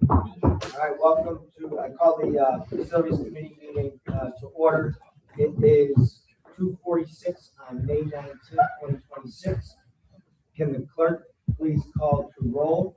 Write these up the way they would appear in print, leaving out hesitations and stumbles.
All right, welcome to, I call the Facilities Committee meeting to order. It is 2:46 on May 19th, 2026. Can the clerk please call to roll?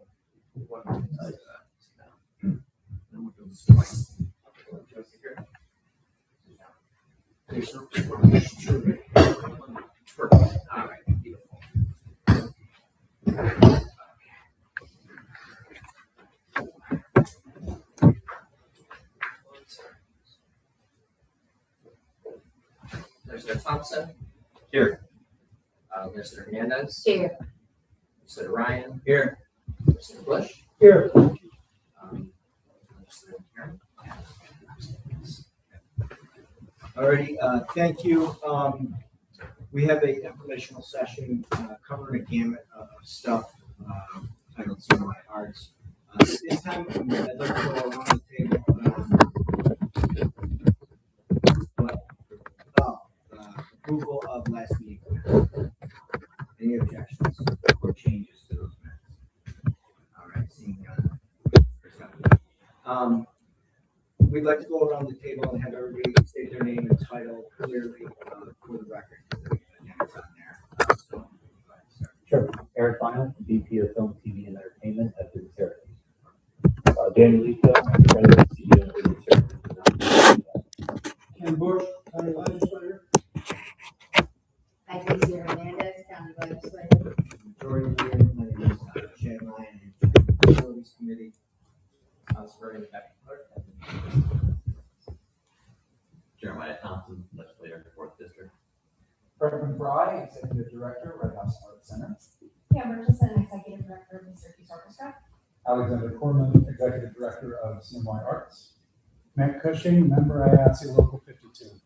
Mr. Thompson. Here. Mr. Hernandez. Here. Mr. Ryan. Here. Mr. Bush. Here. Mr. Karen. Alrighty, thank you. We have a informational session covering a gamut of stuff. I don't see my arts. This time, I'd like to go around the table. Approval of last meeting. Any objections or changes to those minutes? All right, seeing none. We'd like to go around the table and have everybody state their name and title clearly for the record. Again, it's on there. So, Sure. Eric Final, VP of Film, TV, and Entertainment at the Syracuse. Daniel Lito, President, CEO of the Syracuse. Ken Bush, County Legislator. Mr. Hernandez, County Legislator. Majority Leader, my name is Chad Ryan, Facilities Committee. Councilor Deputy Clerk. Jeremiah Thompson, legislator, 4th District. Brendan Fry, Executive Director, Red House Art Center. Pam Richardson, Executive Director of the Syracuse Orchestra. Alexander Corman, Executive Director of CNY Arts. Matt Cushing, Member IATSE Local 52.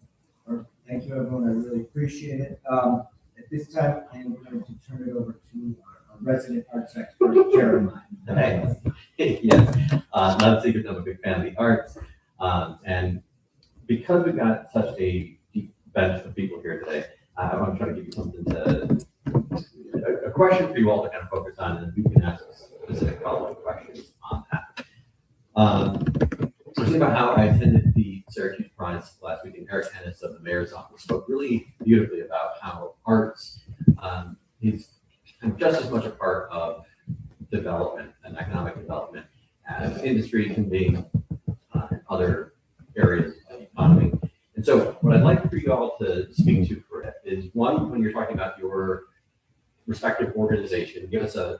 Thank you, everyone. I really appreciate it. At this time, I am going to turn it over to our resident arts expert, Jeremiah. Yes, not a secret, I'm a big fan of the arts. And because we've got such a deep bench of people here today, I want to try to give you something to a question for you all to kind of focus on, and we can ask specific follow-up questions on that. So thinking about how I attended the Syracuse Prize last week, and Eric Ennis of the mayor's office spoke really beautifully about how arts is just as much a part of development and economic development as industry can be in other areas of the economy. And so what I'd like for you all to speak to for it is, one, when you're talking about your respective organization, give us a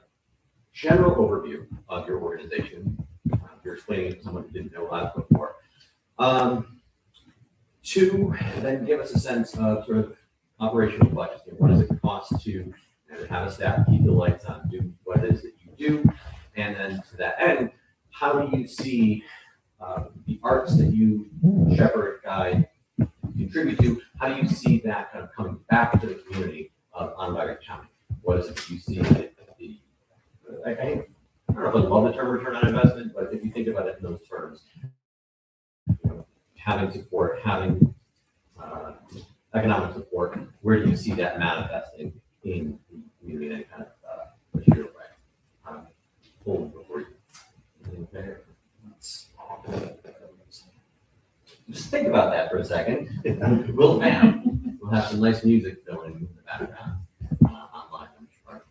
general overview of your organization. You're explaining it to someone who didn't know that before. Two, then give us a sense of sort of operational budgets. What does it cost to have a staff keep the lights on, do what it is that you do? And then to that end, how do you see the arts that you shepherd, guide, contribute to, how do you see that kind of coming back to the community of Onondaga County? What is it that you see I don't know if I love the term return on investment, but if you think about it in those terms, having support, having economic support, where do you see that manifesting in the community in any kind of material way? Hold before you. Okay. Just think about that for a second. We'll have some nice music going in the background online, I'm sure.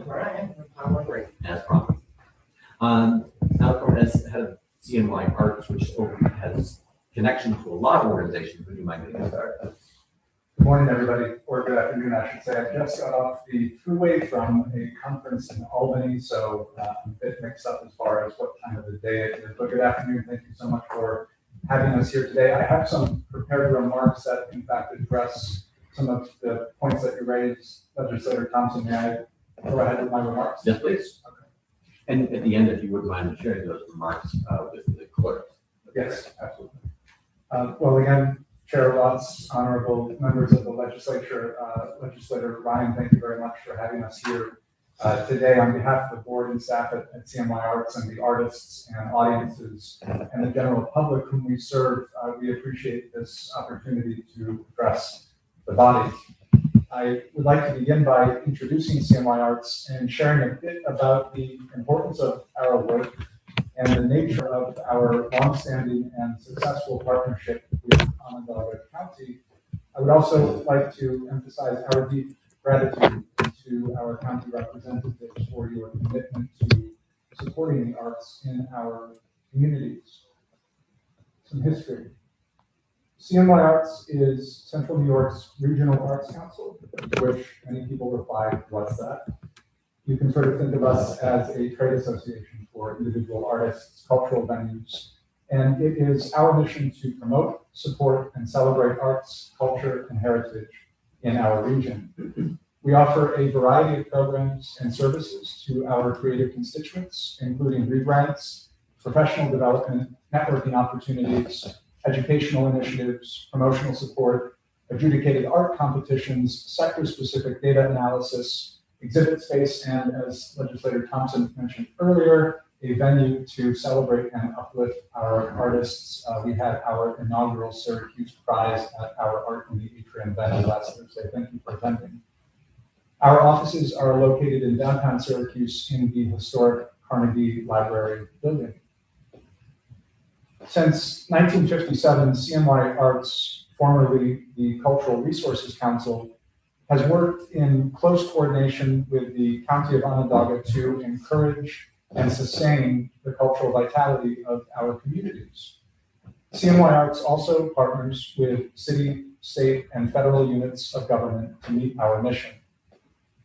Ryan, Power Break. As promised. Now, as head of CNY Arts, which has connection to a lot of organizations, would you mind getting started? Good morning, everybody, or good afternoon, I should say. I just got off the thruway from a conference in Albany, so I'm a bit mixed up as far as what time of the day it is. But good afternoon, thank you so much for having us here today. I have some prepared remarks that, in fact, address some of the points that you raised. Legislator Thompson, may I go ahead with my remarks? Yes, please. Okay. And at the end, if you wouldn't mind sharing those remarks with the clerk. Yes, absolutely. Well, again, Chair Watts, honorable members of the legislature, Legislator Ryan, thank you very much for having us here today on behalf of the board and staff at CNY Arts and the artists and audiences and the general public whom we serve. We appreciate this opportunity to address the body. I would like to begin by introducing CNY Arts and sharing a bit about the importance of our work and the nature of our longstanding and successful partnership with Onondaga County. I would also like to emphasize our deep gratitude to our county representatives for your commitment to supporting the arts in our communities. Some history. CNY Arts is Central New York's regional arts council, to which many people reply, what's that? You can sort of think of us as a trade association for individual artists, cultural venues, and it is our mission to promote, support, and celebrate arts, culture, and heritage in our region. We offer a variety of programs and services to our creative constituents, including regrants, professional development, networking opportunities, educational initiatives, promotional support, adjudicated art competitions, sector-specific data analysis, exhibit space, and as Legislator Thompson mentioned earlier, a venue to celebrate and uplift our artists. We had our inaugural Syracuse Prize at our Art in the Atrium venue last Thursday. Thank you for attending. Our offices are located in downtown Syracuse in the historic Carnegie Library building. Since 1957, CNY Arts, formerly the Cultural Resources Council, has worked in close coordination with the County of Onondaga to encourage and sustain the cultural vitality of our communities. CNY Arts also partners with city, state, and federal units of government to meet our mission.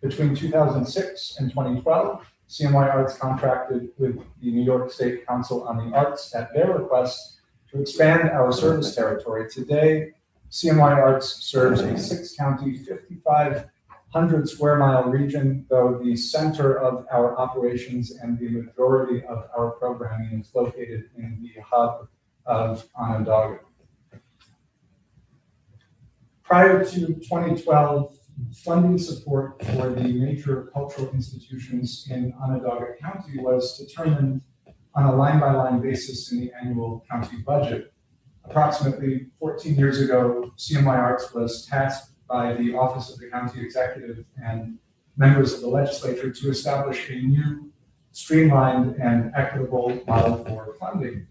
Between 2006 and 2012, CNY Arts contracted with the New York State Council on the Arts at their request to expand our service territory. Today, CNY Arts serves a 6-county, 5,500 square mile region, though the center of our operations and the majority of our programming is located in the hub of Onondaga. Prior to 2012, funding support for the major cultural institutions in Onondaga County was determined on a line-by-line basis in the annual county budget. Approximately 14 years ago, CNY Arts was tasked by the Office of the County Executive and members of the legislature to establish a new, streamlined, and equitable model for funding.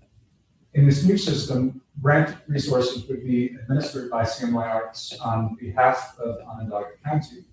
In this new system, grant resources would be administered by CMY Arts on behalf of Onondaga County.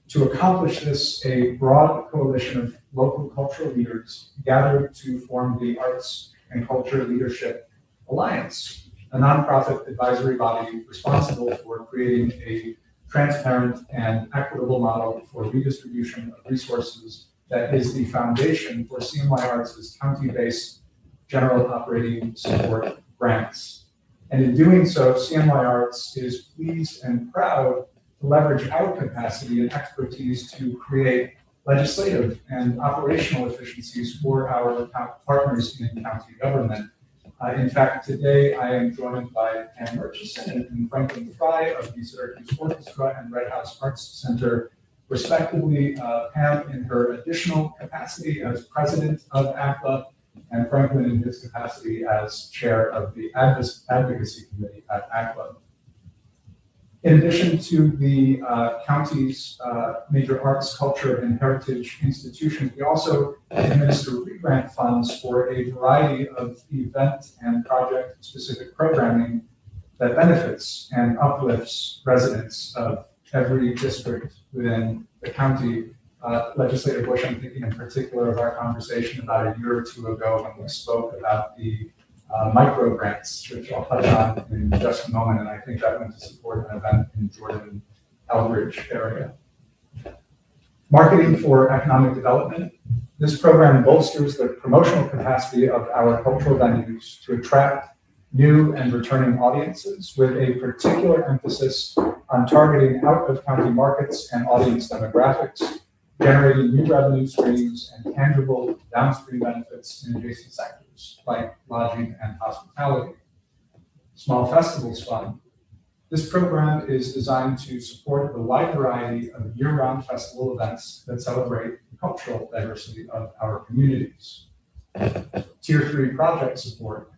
To accomplish this, a broad coalition of local cultural leaders gathered to form the Arts and Culture Leadership Alliance, a nonprofit advisory body responsible for creating a transparent and equitable model for redistribution of resources that is the foundation for CMY Arts' county-based general operating support grants. And in doing so, CMY Arts is pleased and proud to leverage our capacity and expertise to create legislative and operational efficiencies for our partners in county government. In fact, today I am joined by Pam Murchison and Franklin Fry of the Syracuse Orchestra and Red House Arts Center, respectively. Pam in her additional capacity as president of ACLA, and Franklin in his capacity as chair of the advocacy committee at ACLA. In addition to the county's major arts, culture, and heritage institutions, we also administer re-grant funds for a variety of event and project-specific programming that benefits and uplifts residents of every district within the county. Legislator Bush, I'm thinking in particular of our conversation about a year or two ago when we spoke about the micro grants, which I'll touch on in just a moment, and I think that went to support an event in Jordan, Elbridge area. Marketing for economic development. This program bolsters the promotional capacity of our cultural venues to attract new and returning audiences with a particular emphasis on targeting out-of-county markets and audience demographics, generating new revenue streams and tangible downstream benefits in adjacent sectors like lodging and hospitality. Small Festivals Fund. This program is designed to support the wide variety of year-round festival events that celebrate the cultural diversity of our communities. Tier 3 project support.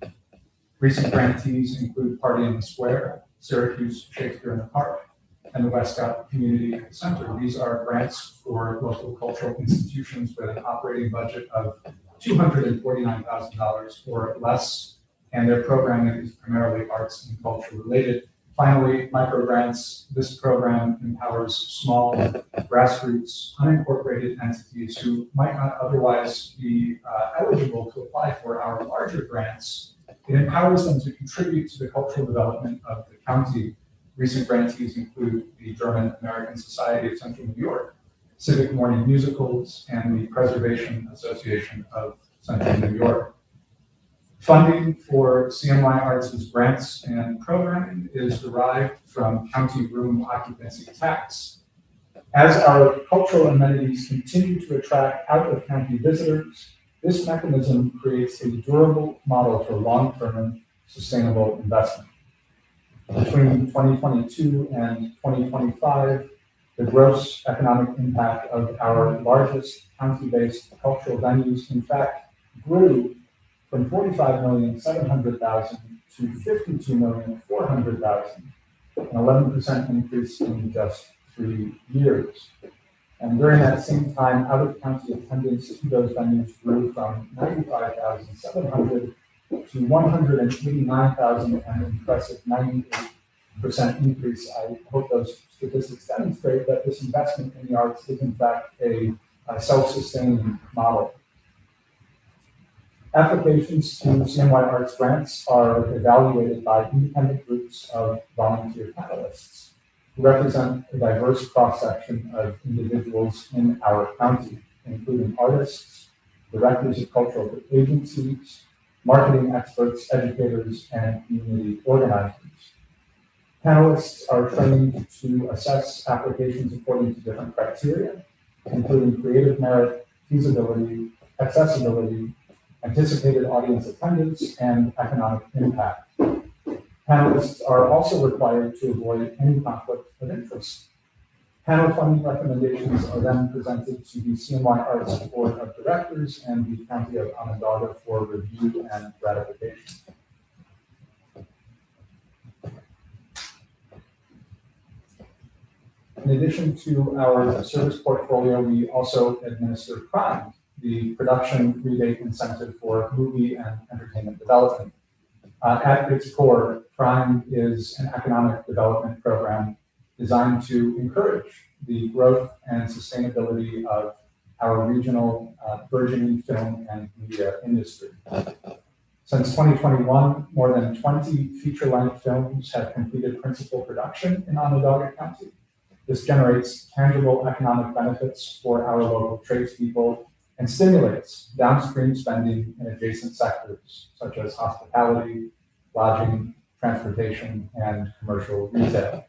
Recent grantees include Party in the Square, Syracuse Shakespeare in the Park, and the Westcott Community Center. These are grants for local cultural institutions with an operating budget of $249,000 or less, and their programming is primarily arts and culture related. Finally, micro grants. This program empowers small, grassroots, unincorporated entities who might not otherwise be eligible to apply for our larger grants. It empowers them to contribute to the cultural development of the county. Recent grantees include the German American Society of Central New York, Civic Morning Musicals, and the Preservation Association of Central New York. Funding for CMY Arts' grants and programming is derived from county room occupancy tax. As our cultural amenities continue to attract out-of-county visitors, this mechanism creates a durable model for long-term sustainable investment. Between 2022 and 2025, the gross economic impact of our largest county-based cultural venues, in fact, grew from $45,700,000 to $52,400,000, an 11% increase in just 3 years. And during that same time, out-of-county attendance to those venues grew from 95,700 to 189,000, an impressive 98% increase. I hope those statistics demonstrate that this investment in the arts is in fact a self-sustaining model. Applications to CMY Arts grants are evaluated by independent groups of volunteer panelists who represent a diverse cross-section of individuals in our county, including artists, directors of cultural agencies, marketing experts, educators, and community organizers. Panelists are trained to assess applications according to different criteria, including creative merit, feasibility, accessibility, anticipated audience attendance, and economic impact. Panelists are also required to avoid any conflict of interest. Panel funding recommendations are then presented to the CMY Arts Board of Directors and the County of Onondaga for review and ratification. In addition to our service portfolio, we also administer Prime, the production rebate incentive for movie and entertainment development. At its core, Prime is an economic development program designed to encourage the growth and sustainability of our regional burgeoning film and media industry. Since 2021, more than 20 feature-length films have completed principal production in Onondaga County. This generates tangible economic benefits for our local tradespeople and stimulates downstream spending in adjacent sectors such as hospitality, lodging, transportation, and commercial retail.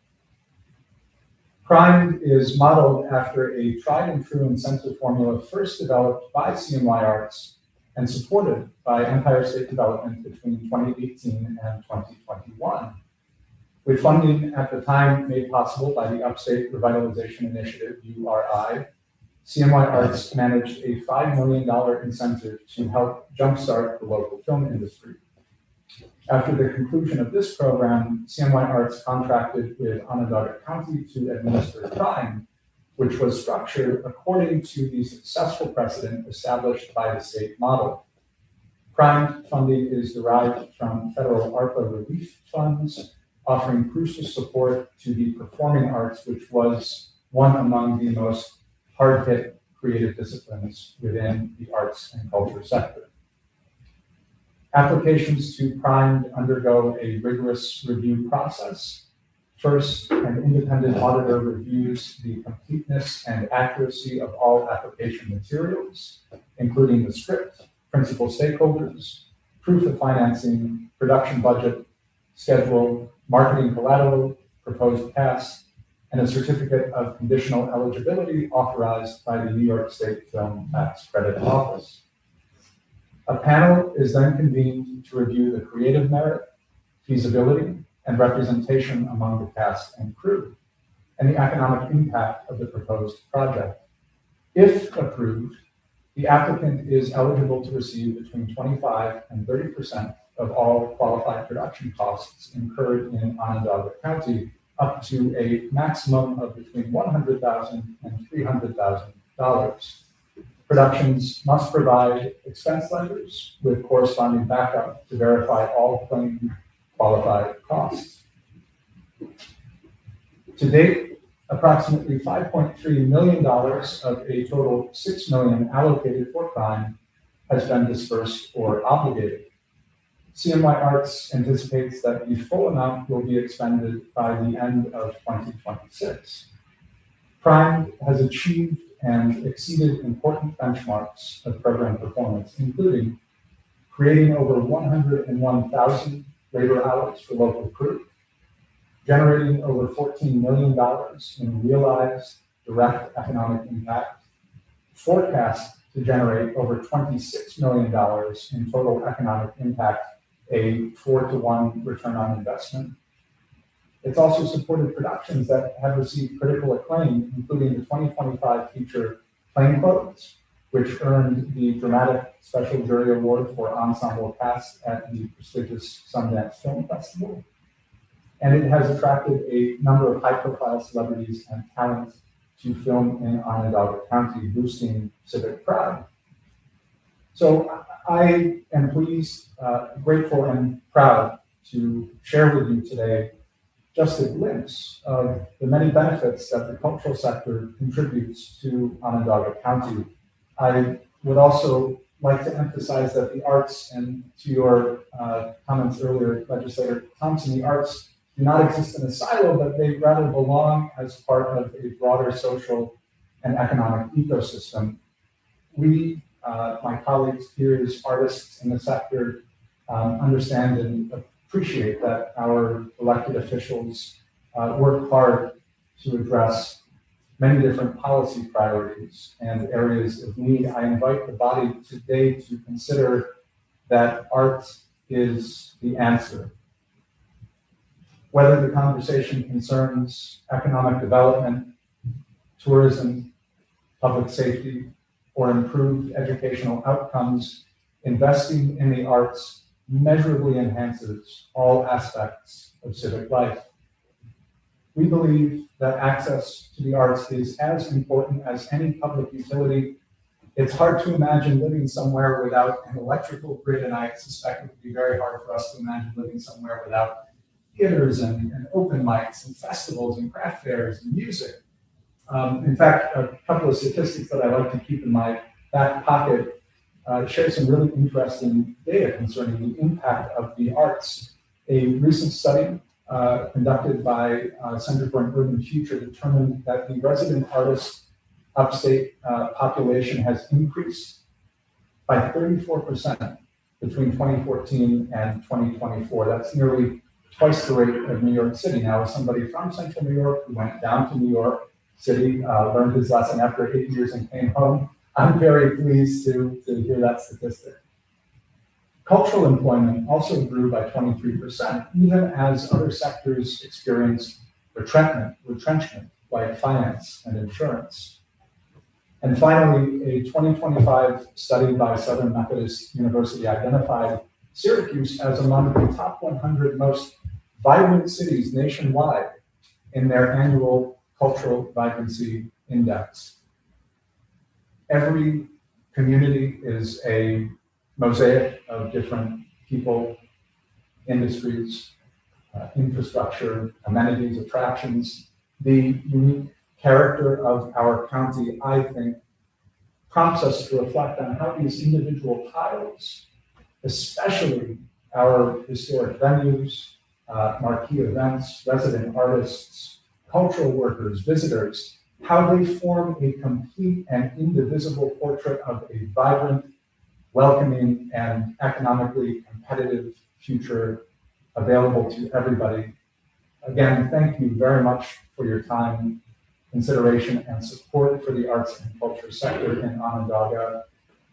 Prime is modeled after a tried and true incentive formula first developed by CNY Arts and supported by Empire State Development between 2018 and 2021. With funding at the time made possible by the Upstate Revitalization Initiative, URI, CNY Arts managed a $5 million incentive to help jumpstart the local film industry. After the conclusion of this program, CNY Arts contracted with Onondaga County to administer Prime, which was structured according to the successful precedent established by the state model. Prime funding is derived from federal ARPA relief funds, offering crucial support to the performing arts, which was one among the most hard-hit creative disciplines within the arts and culture sector. Applications to Prime undergo a rigorous review process. First, an independent auditor reviews the completeness and accuracy of all application materials, including the script, principal stakeholders, proof of financing, production budget, schedule, marketing collateral, proposed cast, and a certificate of conditional eligibility authorized by the New York State Film Tax Credit Office. A panel is then convened to review the creative merit, feasibility, and representation among the cast and crew, and the economic impact of the proposed project. If approved, the applicant is eligible to receive between 25 and 30% of all qualified production costs incurred in Onondaga County, up to a maximum of between $100,000 and $300,000. Productions must provide expense ledgers with corresponding backup to verify all claimed qualified costs. To date, approximately $5.3 million of a total $6 million allocated for Prime has been dispersed or obligated. CNY Arts anticipates that the full amount will be expended by the end of 2026. Prime has achieved and exceeded important benchmarks of program performance, including creating over 101,000 labor hours for local crew, generating over $14 million in realized direct economic impact, forecast to generate over $26 million in total economic impact, a 4-to-1 return on investment. It's also supported productions that have received critical acclaim, including the 2025 feature Plainclothes, which earned the Dramatic Special Jury Award for Ensemble Cast at the prestigious Sundance Film Festival. And it has attracted a number of high-profile celebrities and talent to film in Onondaga County, boosting civic pride. So I am pleased, grateful, and proud to share with you today just a glimpse of the many benefits that the cultural sector contributes to Onondaga County. I would also like to emphasize that the arts, and to your comments earlier, Legislator Thompson, the arts do not exist in a silo, but they rather belong as part of a broader social and economic ecosystem. We, my colleagues, peers, artists in the sector, understand and appreciate that our elected officials work hard to address many different policy priorities and areas of need. I invite the body today to consider that art is the answer. Whether the conversation concerns economic development, tourism, public safety, or improved educational outcomes, investing in the arts measurably enhances all aspects of civic life. We believe that access to the arts is as important as any public utility. It's hard to imagine living somewhere without an electrical grid, and I suspect it would be very hard for us to imagine living somewhere without theaters and open mics and festivals and craft fairs and music. In fact, a couple of statistics that I like to keep in my back pocket share some really interesting data concerning the impact of the arts. A recent study conducted by Center for an Urban Future determined that the resident artist upstate population has increased by 34% between 2014 and 2024. That's nearly twice the rate of New York City. Now, as somebody from Central New York who went down to New York City, learned his lesson after 8 years and came home, I'm very pleased to hear that statistic. Cultural employment also grew by 23%, even as other sectors experienced retrenchment, like finance and insurance. And finally, a 2025 study by Southern Methodist University identified Syracuse as among the top 100 most vibrant cities nationwide in their annual Cultural Vibrancy Index. Every community is a mosaic of different people, industries, infrastructure, amenities, attractions. The unique character of our county, I think, prompts us to reflect on how these individual tiles, especially our historic venues, marquee events, resident artists, cultural workers, visitors, how they form a complete and indivisible portrait of a vibrant, welcoming, and economically competitive future available to everybody. Again, thank you very much for your time, consideration, and support for the arts and culture sector in Onondaga.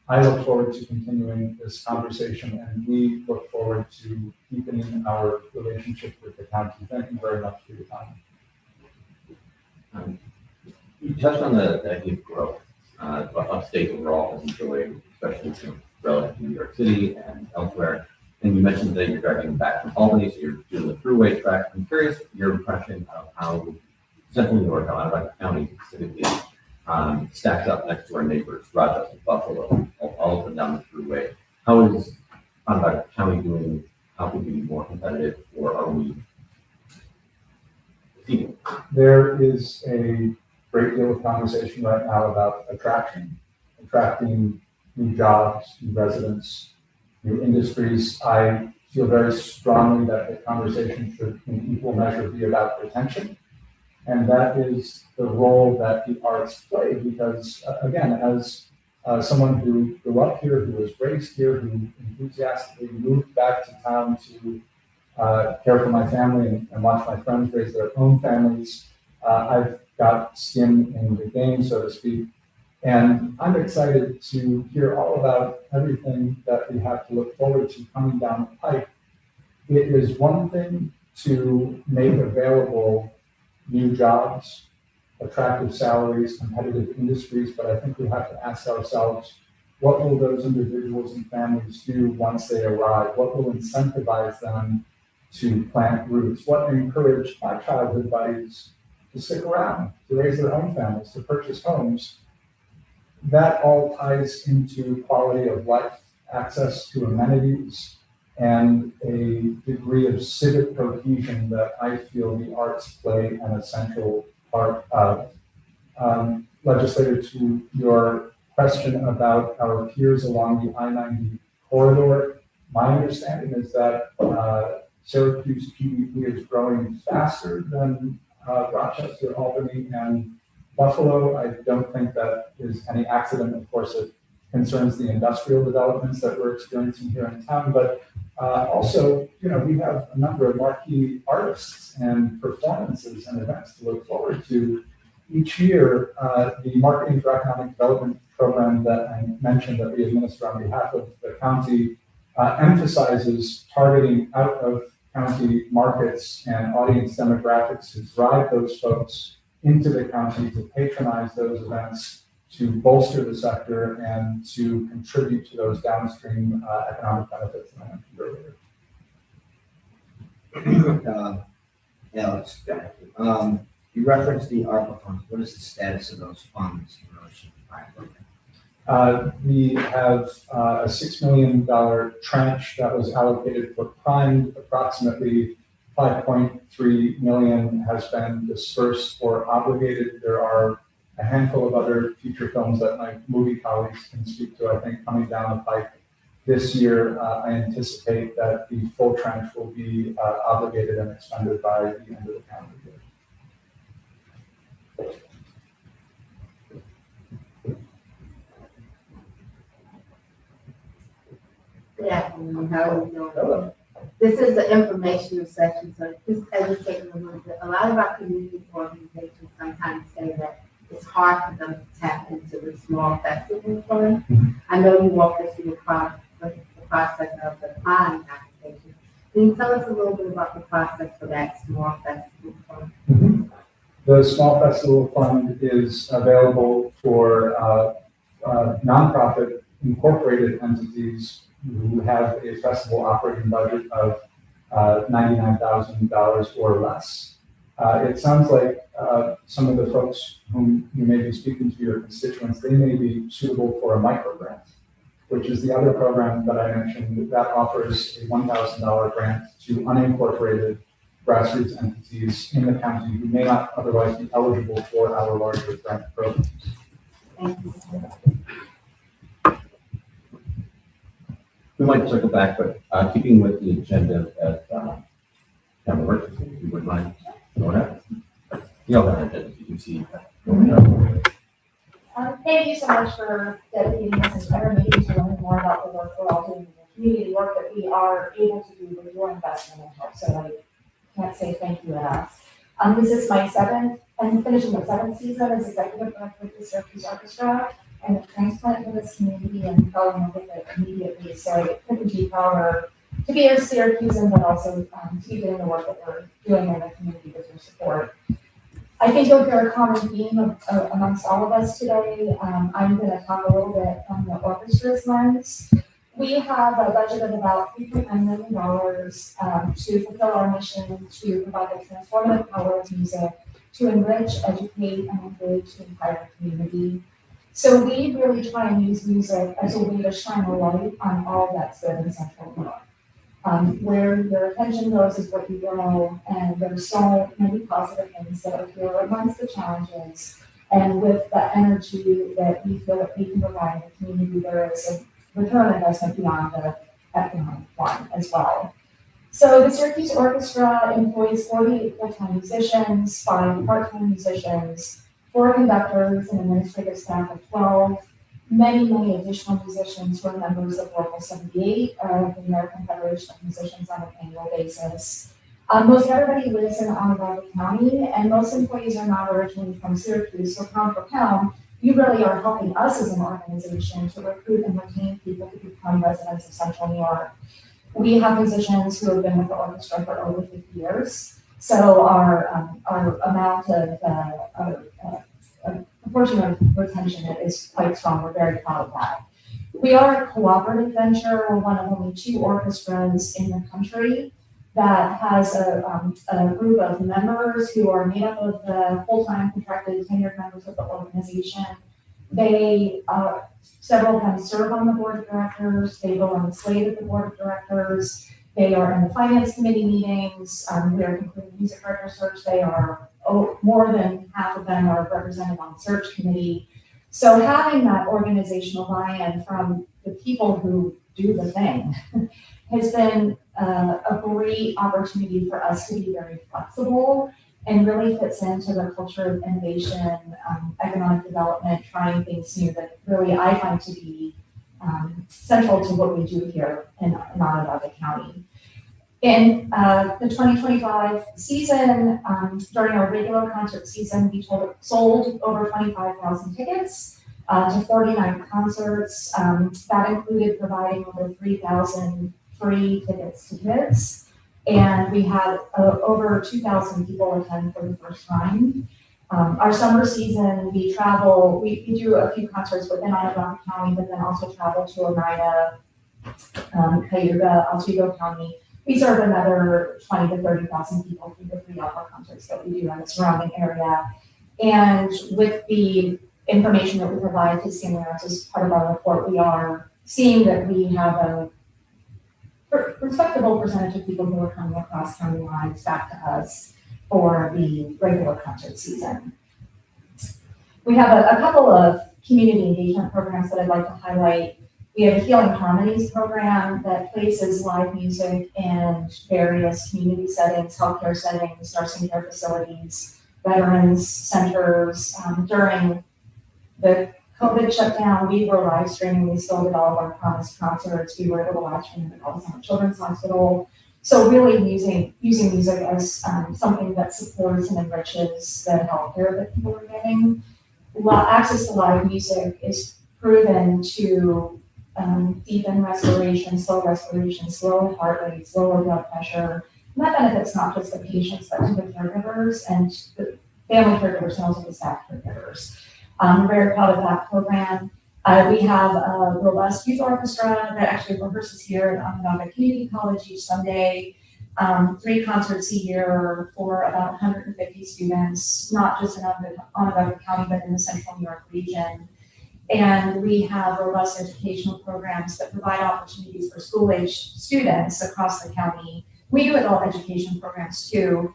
I look forward to continuing this conversation, and we look forward to deepening our relationship with the county. Thank you very much for your time. You touched on the idea of growth, but upstate overall has enjoyed, especially relative to New York City and elsewhere. And you mentioned that you're driving back from Albany, so you're doing the throughway track. I'm curious your impression of how Central New York, Onondaga County specifically, stacks up next to our neighbors, Rochester, Buffalo, all up and down the throughway. How is Onondaga County doing? How can we be more competitive, or are we competing? There is a great deal of conversation right now about attracting new jobs, new residents, new industries. I feel very strongly that the conversation should in equal measure be about retention. And that is the role that the arts play, because again, as someone who grew up here, who was raised here, who enthusiastically moved back to town to care for my family and watch my friends raise their own families, I've got skin in the game, so to speak. And I'm excited to hear all about everything that we have to look forward to coming down the pipe. It is one thing to make available new jobs, attractive salaries, competitive industries, but I think we have to ask ourselves, what will those individuals and families do once they arrive? What will incentivize them to plant roots? What encouraged my childhood buddies to stick around, to raise their own families, to purchase homes? That all ties into quality of life, access to amenities, and a degree of civic cohesion that I feel the arts play an essential part of. Legislator, to your question about our peers along the I-90 corridor, my understanding is that Syracuse PDP is growing faster than Rochester, Albany, and Buffalo. I don't think that is any accident. Of course, it concerns the industrial developments that we're experiencing here in town, but also, we have a number of marquee artists and performances and events to look forward to each year. The Marketing for Economic Development program that I mentioned that we administer on behalf of the county emphasizes targeting out of county markets and audience demographics to drive those folks into the county to patronize those events, to bolster the sector, and to contribute to those downstream economic benefits that I mentioned earlier. Alex, you referenced the ARPA funds. What is the status of those funds in relation to the fire program? We have a $6 million tranche that was allocated for prime. Approximately 5.3 million has been dispersed or obligated. There are a handful of other feature films that my movie colleagues can speak to, I think, coming down the pipe. This year, I anticipate that the full tranche will be obligated and expended by the end of the calendar year. Good afternoon, how are you doing? This is the informational section, so just educating a little bit. A lot of our community organizations sometimes say that it's hard for them to tap into the small festival fund. I know you walked us through the process of the prime application. Can you tell us a little bit about the process for that small festival fund? The Small Festival Fund is available for nonprofit incorporated entities who have a festival operating budget of $99,000 or less. It sounds like some of the folks whom you may be speaking to, your constituents, they may be suitable for a micro grant, which is the other program that I mentioned that offers a $1,000 grant to unincorporated grassroots entities in the county who may not otherwise be eligible for our larger grant programs. Thank you. We might circle back, but keeping with the agenda of town emergency, if you would mind going out. You know, agenda, you can see. Thank you so much for dedicating this entire meeting to learn more about the work we're all doing in the community, work that we are able to do with your investment and help. So I can't say thank you enough. This is my I'm finishing the seventh season as executive director of the Syracuse Orchestra and a transplant for this community and following up with it immediately. So I couldn't be prouder to be a Syracusan, but also to be doing the work that we're doing in the community with your support. I think you'll hear a common theme amongst all of us today. I'm going to talk a little bit from the orchestra's lens. We have a budget of about $3.9 million to fulfill our mission to provide the transformative power of music to enrich, educate, and engage the entire community. So we really try and use music as a way to shine a light on all that's good in Central New York. Where your attention goes is what you grow, and there's so many positive things that are here amongst the challenges. And with the energy that we feel that we can provide in the community, there is a return on investment beyond the economic one as well. So the Syracuse Orchestra employs 48 full-time musicians, 5 part-time musicians, 4 conductors, and administrative staff of 12. Many additional musicians who are members of Local 78 of the American Federation of Musicians on an annual basis. Most everybody lives in Onondaga County, and most employees are not originally from Syracuse. So pound for pound, you really are helping us as an organization to recruit and retain people to become residents of Central New York. We have musicians who have been with the orchestra for over 50 years. So our amount of proportion of retention is quite strong. We're very proud of that. We are a cooperative venture. We're one of only 2 orchestras in the country that has a group of members who are made up of the full-time contracted tenured members of the organization. They, several of them serve on the board of directors. They go on the slate of the board of directors. They are in the finance committee meetings. We are concluding music director search. They are, more than half of them are represented on the search committee. So having that organizational buy-in from the people who do the thing has been a great opportunity for us to be very flexible and really fits into the culture of innovation, economic development, trying things new that really I find to be central to what we do here in Onondaga County. In the 2025 season, during our regular concert season, we sold over 25,000 tickets to 49 concerts. That included providing over 3,000 free tickets to kids. And we had over 2,000 people attend for the first time. Our summer season, we travel, we do a few concerts within Onondaga County, but then also travel to Oneida, Cayuga, Oswego County. we serve another 20 to 30,000 people through the 3 outdoor concerts that we do in the surrounding area. And with the information that we provide to CMAS as part of our report, we are seeing that we have a respectable percentage of people who are coming across county lines back to us for the regular concert season. We have a couple of community engagement programs that I'd like to highlight. We have a Healing Harmonies program that places live music in various community settings, healthcare settings, nursing care facilities, veterans centers. During the COVID shutdown, we were live streaming. We still did all of our promised concerts. We were able to live stream at Alzheimer's Children's Hospital. So really using music as something that supports and enriches the healthcare that people are getting. Access to live music is proven to deepen respiration, slow heart rate, slower blood pressure. And that benefits not just the patients, but to the caregivers and the family caregivers and also the staff caregivers. I'm very proud of that program. We have a robust youth orchestra that actually rehearses here at Onondaga Community College each Sunday. 3 concerts a year for about 150 students, not just in Onondaga County, but in the central New York region. And we have robust educational programs that provide opportunities for school-age students across the county. We do adult education programs too.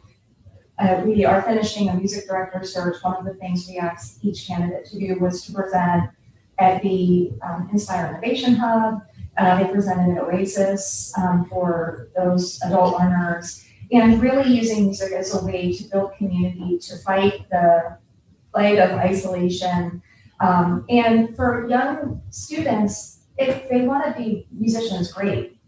We are finishing a music director search. One of the things we asked each candidate to do was to present at the Inspire Innovation Hub. They presented at Oasis for those adult learners, and really using music as a way to build community, to fight the plague of isolation. And for young students, if they want to be musicians, great.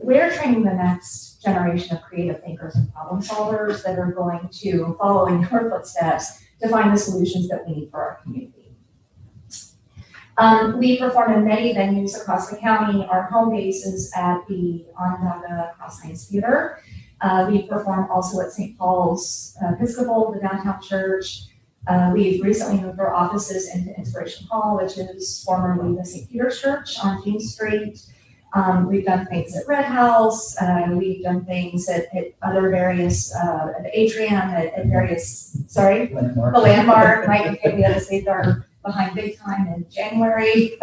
We're training the next generation of creative thinkers and problem solvers that are going to follow in your footsteps to find the solutions that we need for our community. We perform in many venues across the county. Our home base is at the Onondaga Cross Lanes Theater. We perform also at St. Paul's Episcopal, the downtown church. We've recently moved our offices into Inspiration Hall, which is formerly the St. Peter's Church on King Street. We've done things at Red House. We've done things at other various, at the Atrium, at various, the Landmark. Mike and Taglietta saved our behind big time in January.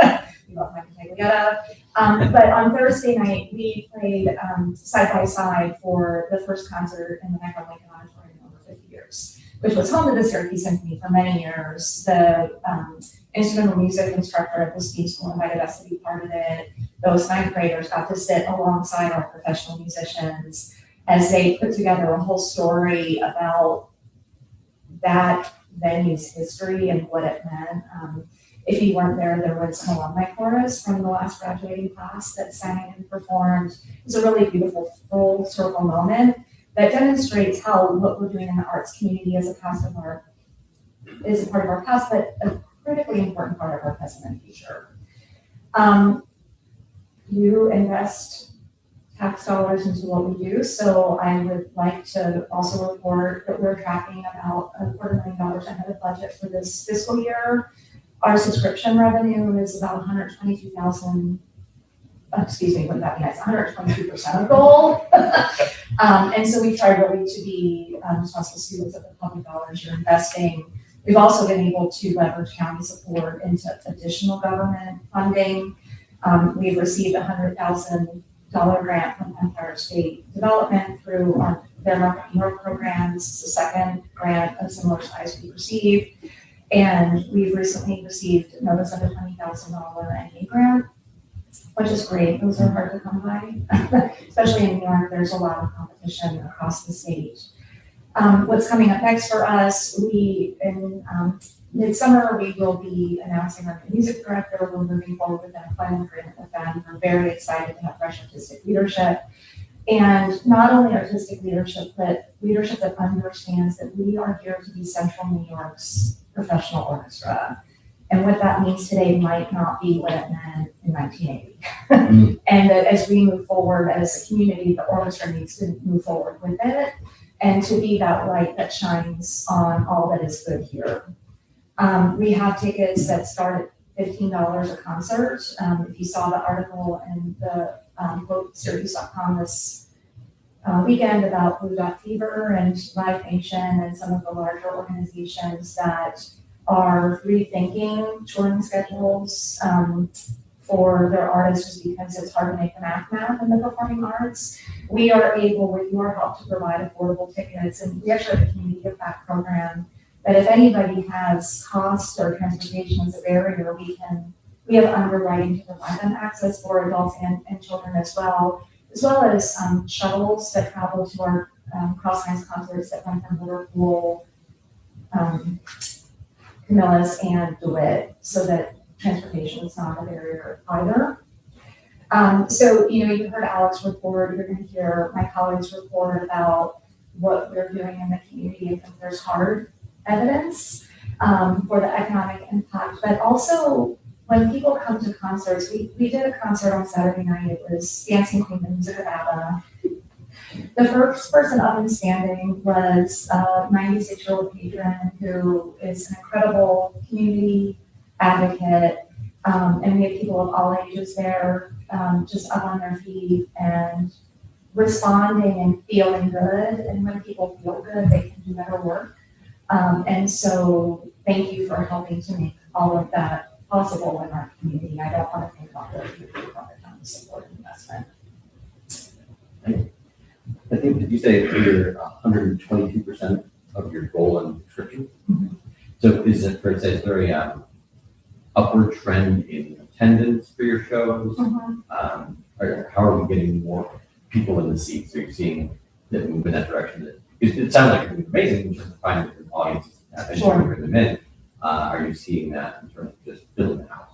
We love Mike and Taglietta. But on Thursday night, we played side by side for the first concert in the Metro Lincoln Auditorium in over 50 years, which was home to the Syracuse Symphony for many years. The instrumental music instructor at the ski school invited us to be part of it. Those 9th graders got to sit alongside our professional musicians as they put together a whole story about that venue's history and what it meant. If you weren't there, there was an alumni chorus from the last graduating class that sang and performed. It was a really beautiful full circle moment that demonstrates how what we're doing in the arts community is a part of our past, but a critically important part of our present and future. You invest tax dollars into what we do, so I would like to also report that we're tracking about $250,000 ahead of budget for this fiscal year. Our subscription revenue is about $122,000. Excuse me, what that means, 122% of goal. And so we try really to be responsible stewards of the public dollars you're investing. We've also been able to leverage county support into additional government funding. We've received a $100,000 grant from Empire State Development through their marketing work programs. It's the second grant of similar size we've received. And we've recently received notice of a $20,000 NEA grant, which is great. Those are hard to come by, especially in New York. There's a lot of competition across the state. What's coming up next for us, in midsummer, we will be announcing our music director. We're moving forward with an employment agreement with them. We're very excited to have fresh artistic leadership. And not only artistic leadership, but leadership that understands that we are here to be Central New York's professional orchestra. And what that means today might not be what it meant in 1980. And that as we move forward as a community, the orchestra needs to move forward with it and to be that light that shines on all that is good here. We have tickets that start at $15 a concert. If you saw the article in the quote Syracuse.com this weekend about Blue Dot Fever and Live Nation and some of the larger organizations that are rethinking touring schedules for their artists just because it's hard to make the math in the performing arts. We are able, with your help, to provide affordable tickets, and we actually have a community give back program that if anybody has costs or transportation as a barrier, we have underwriting to provide them access for adults and children as well as shuttles that travel to our cross lines concerts that run from Liverpool, Camillus, and DeWitt, so that transportation is not a barrier either. So, you heard Alex report, you're going to hear my colleagues report about what we're doing in the community. I think there's hard evidence for the economic impact, but also when people come to concerts, we did a concert on Saturday night. It was Dancing Queen, the music of ABBA. The first person up and standing was a 96-year-old patron who is an incredible community advocate, and we had people of all ages there, just up on their feet and responding and feeling good. And when people feel good, they can do better work. And so thank you for helping to make all of that possible in our community. I don't want to think about those people who are on the support investment. I think, did you say you're 122% of your goal on subscription? Mm-hmm. So is it, for instance, very upward trend in attendance for your shows? Mm-hmm. Or how are we getting more people in the seats? Are you seeing that move in that direction? It sounds like you're doing amazing in terms of finding different audiences and Sure. bring them in. Are you seeing that in terms of just filling the house?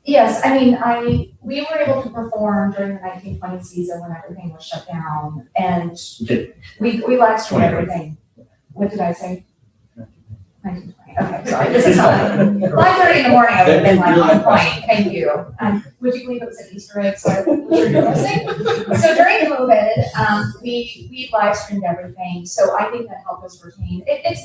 Yes, I mean, we were able to perform during the 1920 season when everything was shut down, and we live streamed everything. What did I say? 1920. Okay, sorry. This is not 5:30 in the morning. I would have been like on point. Thank you. Would you believe it was an Easter egg? So I was sure you're listening. So during COVID, we live streamed everything. So I think that helped us retain. It's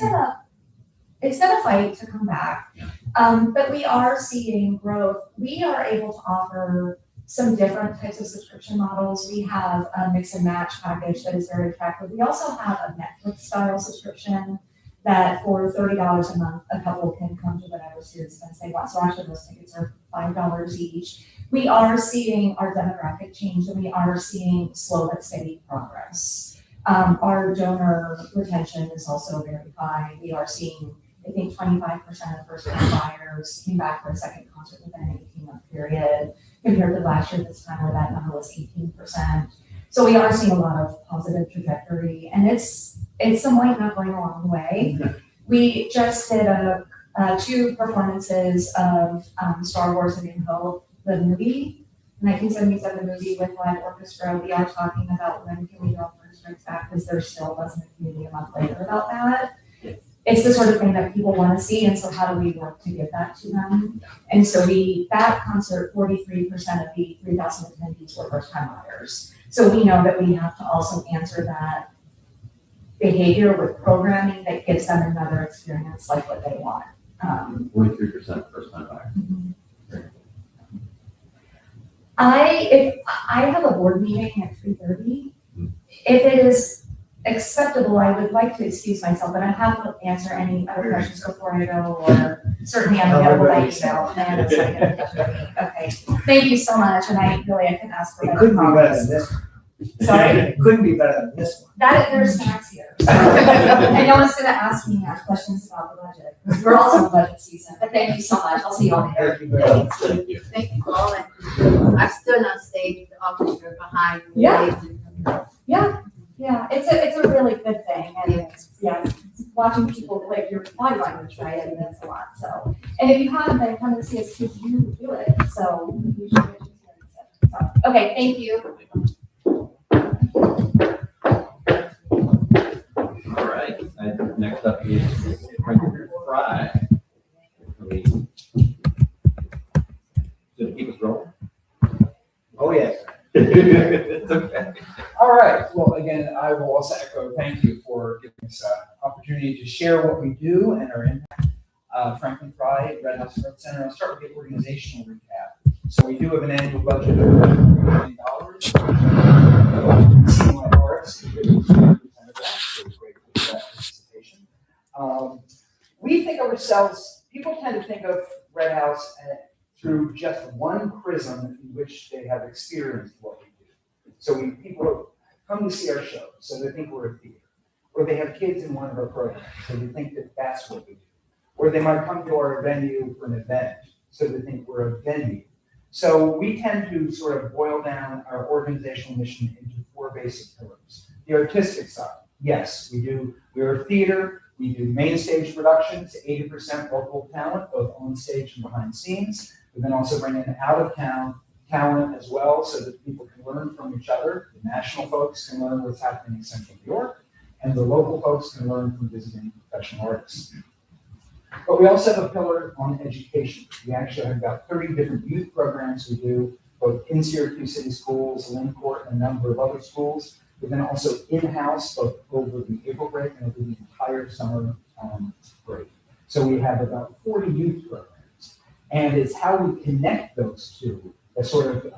gonna fight to come back, but we are seeing growth. We are able to offer some different types of subscription models. We have a mix and match package that is very attractive. We also have a Netflix style subscription that for $30 a month, a couple can come to whatever series events they want. So actually those tickets are $5 each. We are seeing our demographic change, and we are seeing slow but steady progress. Our donor retention is also very high. We are seeing, I think, 25% of first-time buyers came back for a second concert within an 18-month period, compared to last year this time where that number was 18%. So we are seeing a lot of positive trajectory, and it's some light not going a long way. We just did 2 performances of Star Wars: A New Hope, the movie, 1977 movie with live orchestra. We are talking about when can we go First Strikes Back, because there still wasn't a community a month later about that. It's the sort of thing that people want to see, and so how do we work to get that to them? And so that concert, 43% of the 3,000 attendees were first-time buyers. So we know that we have to also answer that behavior with programming that gives them another experience like what they want. 43% first-time buyers. Mm-hmm. If I have a board meeting at 3:30, if it is acceptable, I would like to excuse myself, but I'm happy to answer any other questions before I go, or certainly I'm available by email. And it's like, okay, thank you so much, and I can ask for It better couldn't be better comments. than this one. Sorry? It couldn't be better than this one. That there's snacks here, so. And no one's gonna ask me questions about the budget, because we're also in budget season, but thank you so much, I'll see you all later. Thank you very much. Thank you. Thank you all. And I stood on stage with the officer behind me. Yeah. Yeah, it's a really good thing, and watching people like your body language, right? I mean, that's a lot. So, and if you haven't been, come and see us because you do it. So you should get to it. So, okay, thank you. All right, next up is Franklin Fry. Just keep us rolling. Oh, yes. It's okay. All right. Well, again, I will also echo thank you for giving us an opportunity to share what we do and our impact. Franklin Fry, Red House Growth Center. I'll start with the organizational recap. So we do have an annual budget of $1 million. ourselves, people tend to think of Red House through just one prism in which they have experienced what we do. So people come to see our shows, so they think we're a theater. Or they have kids in one of our programs, so they think that that's what we do. Or they might come to our venue for an event, so they think we're a venue. So we tend to sort of boil down our organizational mission into 4 basic pillars. The artistic side, yes, we're a theater, we do main stage productions, 80% local talent, both on stage and behind scenes. We then also bring in out of town talent as well, so that people can learn from each other. The national folks can learn what's happening in Central New York, and the local folks can learn from visiting professional artists. But we also have a pillar on education. We actually have about 30 different youth programs we do, both in Syracuse City Schools, Lincourt, and a number of other schools. But then also in-house, both over the April break and over the entire summer break. So we have about 40 youth programs. And it's how we connect those two that sort of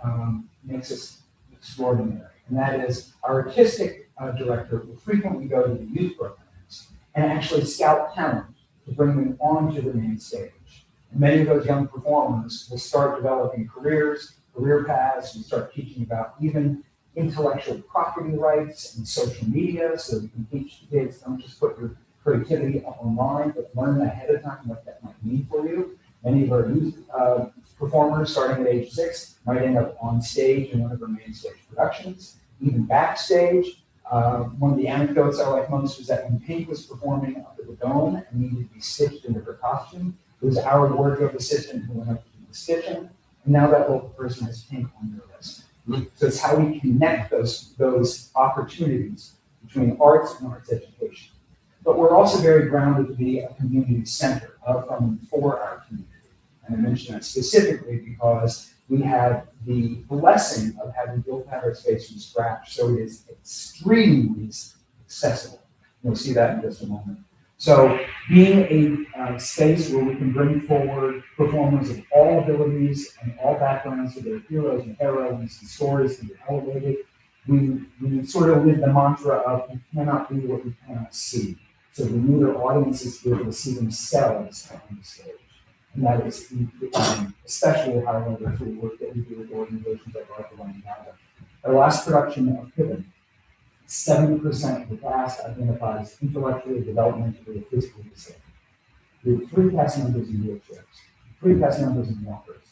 makes us extraordinary. And that is our artistic director will frequently go to the youth programs and actually scout talent to bring them onto the main stage. And many of those young performers will start developing careers, career paths, and start teaching about even intellectual property rights and social media, so you can teach the kids, don't just put your creativity up online, but learn ahead of time what that might mean for you. Many of our youth performers, starting at age 6, might end up on stage in one of our main stage productions, even backstage. One of the anecdotes I like most was that when Pink was performing up at the Dome and needed to be stitched into her costume, it was our wardrobe assistant who went up to do the stitching, and now that local person has Pink on their list. So it's how we connect those opportunities between arts and arts education. But we're also very grounded to be a community center of and for our community. And I mention that specifically because we have the blessing of having built out our space from scratch, so it is extremely accessible. We'll see that in just a moment. So being a space where we can bring forward performers of all abilities and all backgrounds, so their heroes and heroines and stories can be elevated, we sort of live the mantra of we cannot be what we cannot see. So we need our audiences to be able to see themselves on the stage. And that is especially highlighted through the work that we do with organizations like Onondaga. Our last production of Pippin, 70% of the cast identifies intellectually, developmentally, or physically disabled. We have 3 cast members in wheelchairs, 3 cast members in walkers.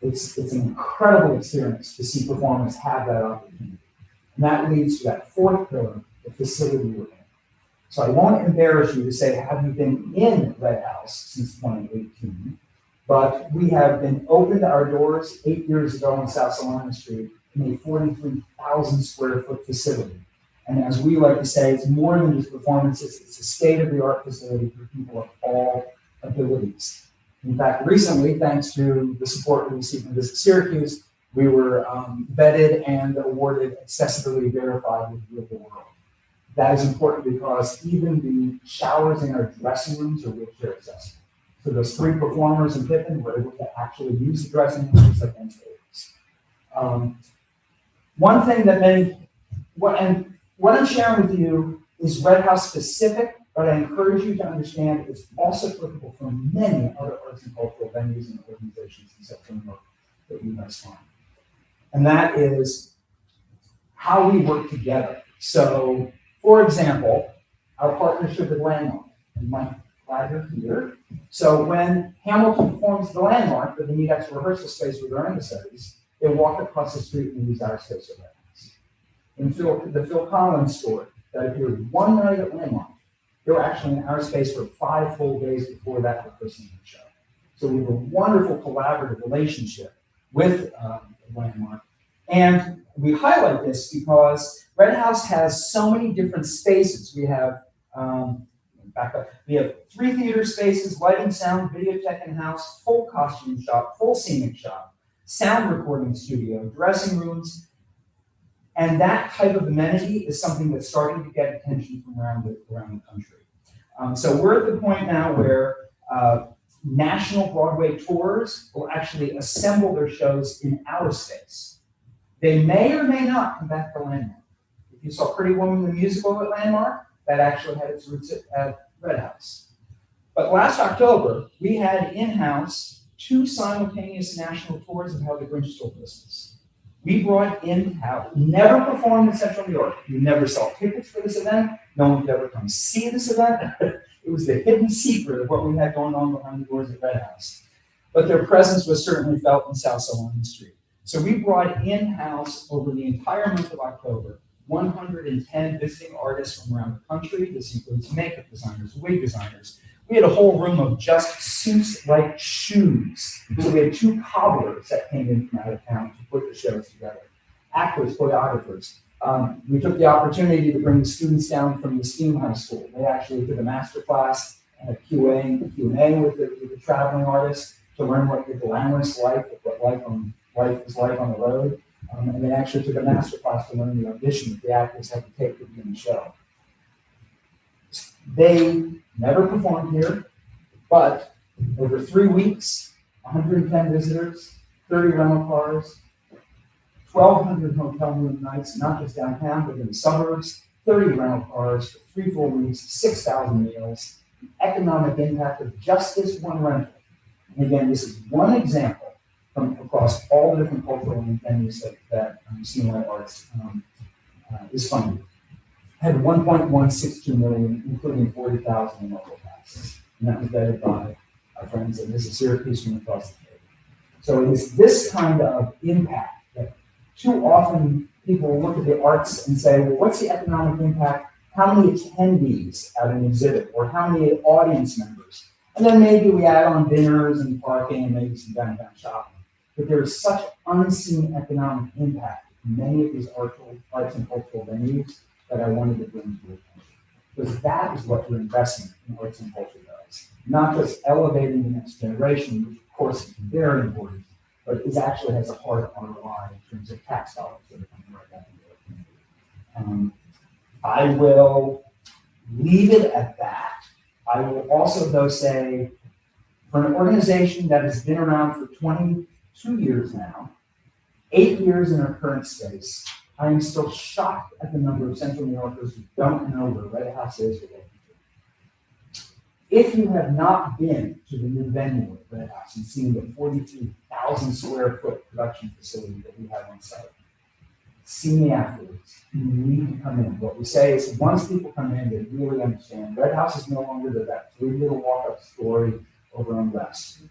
It's an incredible experience to see performers have that opportunity. And that leads to that 4th pillar, the facility we're in. So I won't embarrass you to say, have you been in Red House since 2018? But we have been opened our doors 8 years ago on South Salina Street in a 43,000 square foot facility. And as we like to say, it's more than just performances, it's a state-of-the-art facility for people of all abilities. In fact, recently, thanks to the support we received from Visit Syracuse, we were vetted and awarded Accessibility Verified with Real World. That is important because even the showers in our dressing rooms are wheelchair accessible. So those 3 performers in Pippin were able to actually use the dressing rooms like tables. One thing that what I'm sharing with you is Red House specific, but I encourage you to understand it's also applicable for many other arts and cultural venues and organizations in Central New York that you must find. And that is how we work together. So, for example, our partnership with Landmark, and Mike Gladder here. So when Hamilton performs at the Landmark, but they need extra rehearsal space with their emissaries, they walk across the street and use our space at Red House. In the Phil Collins story that appeared one night at Landmark, they were actually in our space for 5 full days before that rehearsing the show. So we have a wonderful collaborative relationship with Landmark. And we highlight this because Red House has so many different spaces. We have, we have 3 theater spaces, lighting, sound, videotech in-house, full costume shop, full scenic shop, sound recording studio, dressing rooms. And that type of amenity is something that's starting to get attention from around the country. So we're at the point now where national Broadway tours will actually assemble their shows in our space. They may or may not come back to Landmark. If you saw Pretty Woman the musical at Landmark, that actually had its roots at Red House. But last October, we had in-house 2 simultaneous national tours of how the Grinch stole Christmas. We brought in-house, never performed in Central New York. You never saw tickets for this event. No one could ever come see this event. It was the hidden secret of what we had going on behind the doors at Red House. But their presence was certainly felt in South Solomon Street. So we brought in-house over the entire month of October 110 visiting artists from around the country. This includes makeup designers, wig designers. We had a whole room of just suits like shoes. So we had 2 cobblers that came in from out of town to put the shows together. Actors, choreographers. We took the opportunity to bring the students down from the STEAM High School. They actually did a master class and a Q&A with the traveling artists to learn what the glamorous life, what life is like on the road. And they actually took a master class to learn the audition that the actors had to take to be in the show. They never performed here, but over 3 weeks, 110 visitors, 30 rental cars, 1,200 hotel room nights, not just downtown, but in the suburbs, 30 rental cars for 3 full weeks, 6,000 meals, the economic impact of just this one rental. And again, this is one example from across all the different cultural venues that CNI Arts is funded. Had 1.162 million, including 40,000 in local taxes. And that was vetted by our friends at Mrs. Syracuse from across the table. So it is this kind of impact that too often people look at the arts and say, well, what's the economic impact? How many attendees at an exhibit, or how many audience members? And then maybe we add on dinners and parking and maybe some downtown shopping. But there is such unseen economic impact in many of these arts and cultural venues that I wanted to bring to attention. Because that is what your investment in arts and culture does. Not just elevating the next generation, which of course is very important, but it actually has a hard ROI in terms of tax dollars that are coming right back into the community. I will leave it at that. I will also, though, say, for an organization that has been around for 22 years now, 8 years in our current space, I am still shocked at the number of Central New Yorkers who don't know where Red House is. If you have not been to the new venue at Red House and seen the 43,000 square foot production facility that we have on site, see me afterwards. You need to come in. What we say is once people come in, they really understand. Red House is no longer that 3-little walk-up story over on West.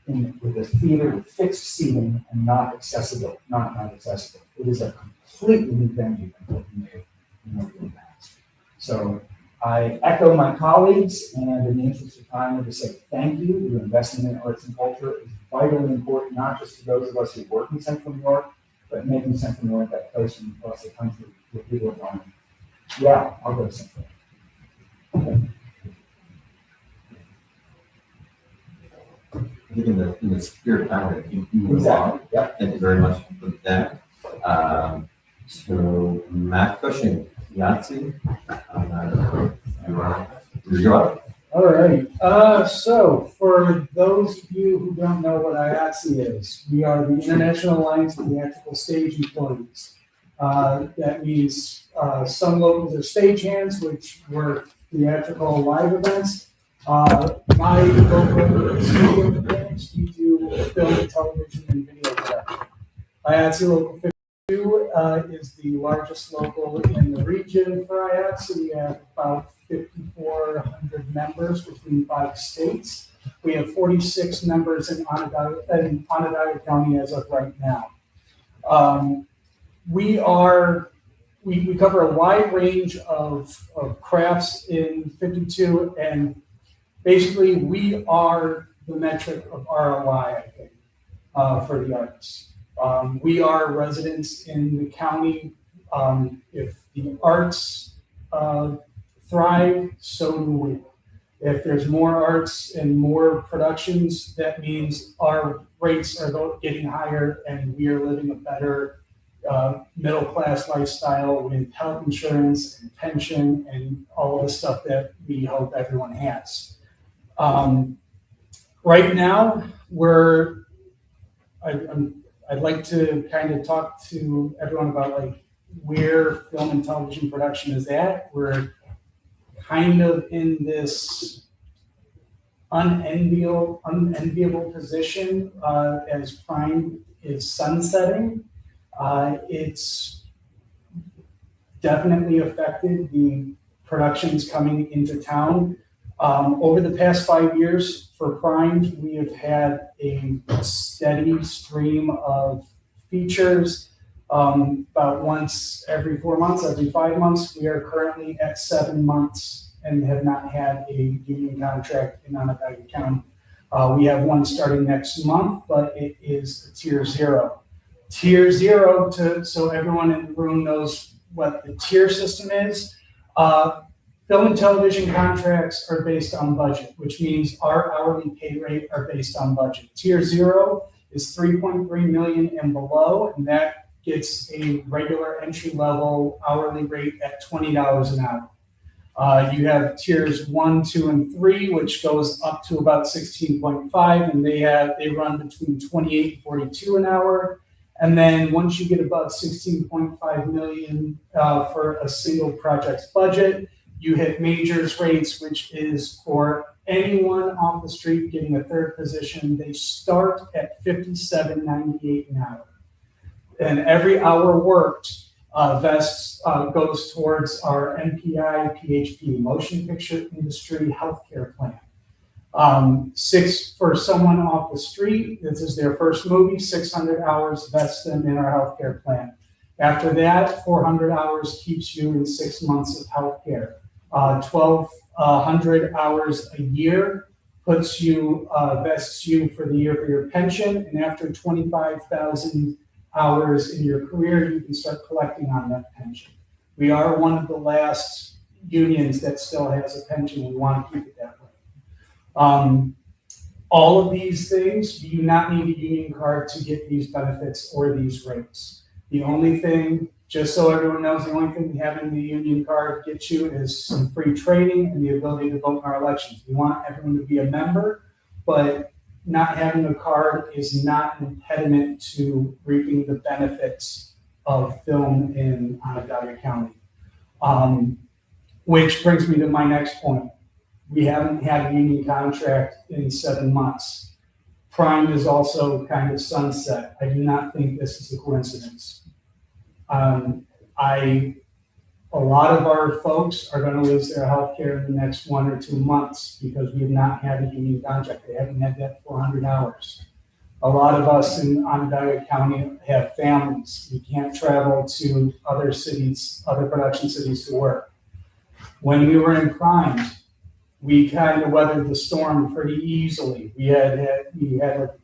With a theater with fixed seating and not accessible. It is a completely new venue than what we made in the past. So I echo my colleagues, and in the interest of time, I would say thank you. Your investment in arts and culture is vitally important, not just to those of us who work in Central New York, but making Central New York that place from across the country where people are going, yeah, I'll go to Central. Okay. I think in the spirit of time, you move Exactly. on. Yep. Thank you very much for that. So Matt Cushing, Yahtzee. You're up. All right. So for those of you who don't know what IATSE is, we are the International Alliance of Theatrical Stage Employees. That means some locals are stagehands, which work theatrical live events. My local studio mechanics, we do film, television, and video production. IATSE Local 52 is the largest local in the region for IATSE. We have about 5,400 members between 5 states. We have 46 members in Onondaga County as of right now. We cover a wide range of crafts in 52, and basically we are the metric of ROI, I think, for the arts. We are residents in the county. If the arts thrive, so do we. If there's more arts and more productions, that means our rates are getting higher and we are living a better middle-class lifestyle with health insurance and pension and all of the stuff that we hope everyone has. Right now, I'd like to kind of talk to everyone about like where film and television production is at. We're kind of in this unenviable position as Prime is sunsetting. It's definitely affected the productions coming into town. Over the past 5 years for Prime, we have had a steady stream of features. About once every 4 months, every 5 months. We are currently at 7 months and have not had a union contract in Onondaga County. We have one starting next month, but it is a tier 0. Tier 0, so everyone in the room knows what the tier system is. Film and television contracts are based on budget, which means our hourly pay rate are based on budget. Tier 0 is 3.3 million and below, and that gets a regular entry level hourly rate at $20 an hour. You have tiers 1, 2, and 3, which goes up to about 16.5, and they run between 28 and 42 an hour. And then once you get above 16.5 million for a single project's budget, you hit majors rates, which is for anyone off the street getting a third position. They start at $57.98 an hour. And every hour worked goes towards our MPI PHP, Motion Picture Industry Healthcare Plan. For someone off the street, this is their first movie, 600 hours vests them in our healthcare plan. After that, 400 hours keeps you in 6 months of healthcare. 1,200 hours a year puts you, vests you for the year for your pension, and after 25,000 hours in your career, you can start collecting on that pension. We are one of the last unions that still has a pension. We want to keep it that way. All of these things, you do not need a union card to get these benefits or these rates. The only thing, just so everyone knows, the only thing having the union card gets you is some free training and the ability to vote in our elections. We want everyone to be a member, but not having a card is not an impediment to reaping the benefits of film in Onondaga County. Which brings me to my next point. We haven't had a union contract in 7 months. Prime is also kind of sunset. I do not think this is a coincidence. A lot of our folks are going to lose their health care in the next 1 or 2 months because we have not had a union contract. They haven't had that 400 hours. A lot of us in Onondaga County have families. We can't travel to other cities, other production cities to work. When we were in Prime, we kind of weathered the storm pretty easily. We had a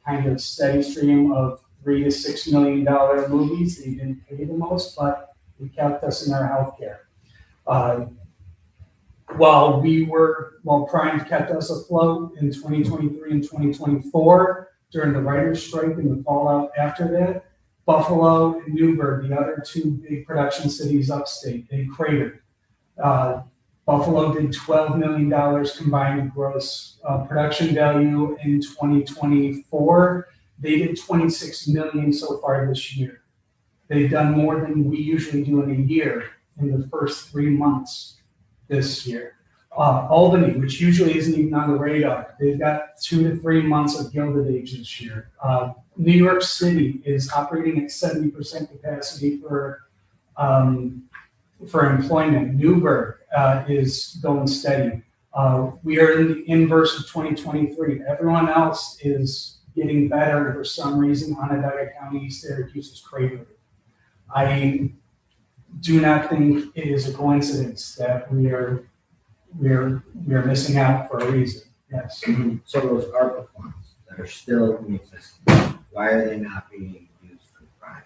kind of steady stream of $3 to $6 million movies. They didn't pay the most, but it kept us in our healthcare. While Prime kept us afloat in 2023 and 2024 during the writer's strike and the fallout after that, Buffalo and Newburgh, the other 2 big production cities upstate, they cratered. Buffalo did $12 million combined gross production value in 2024. They did $26 million so far this year. They've done more than we usually do in a year in the first 3 months this year. Albany, which usually isn't even on the radar, they've got 2 to 3 months of Gilded Age this year. New York City is operating at 70% capacity for employment. Newburgh is going steady. We are in the inverse of 2023. Everyone else is getting better. For some reason, Onondaga County, Syracuse is cratering. I do not think it is a coincidence that we are missing out for a reason. Yes. So those ARPA funds that are still in existence, why are they not being used for Prime?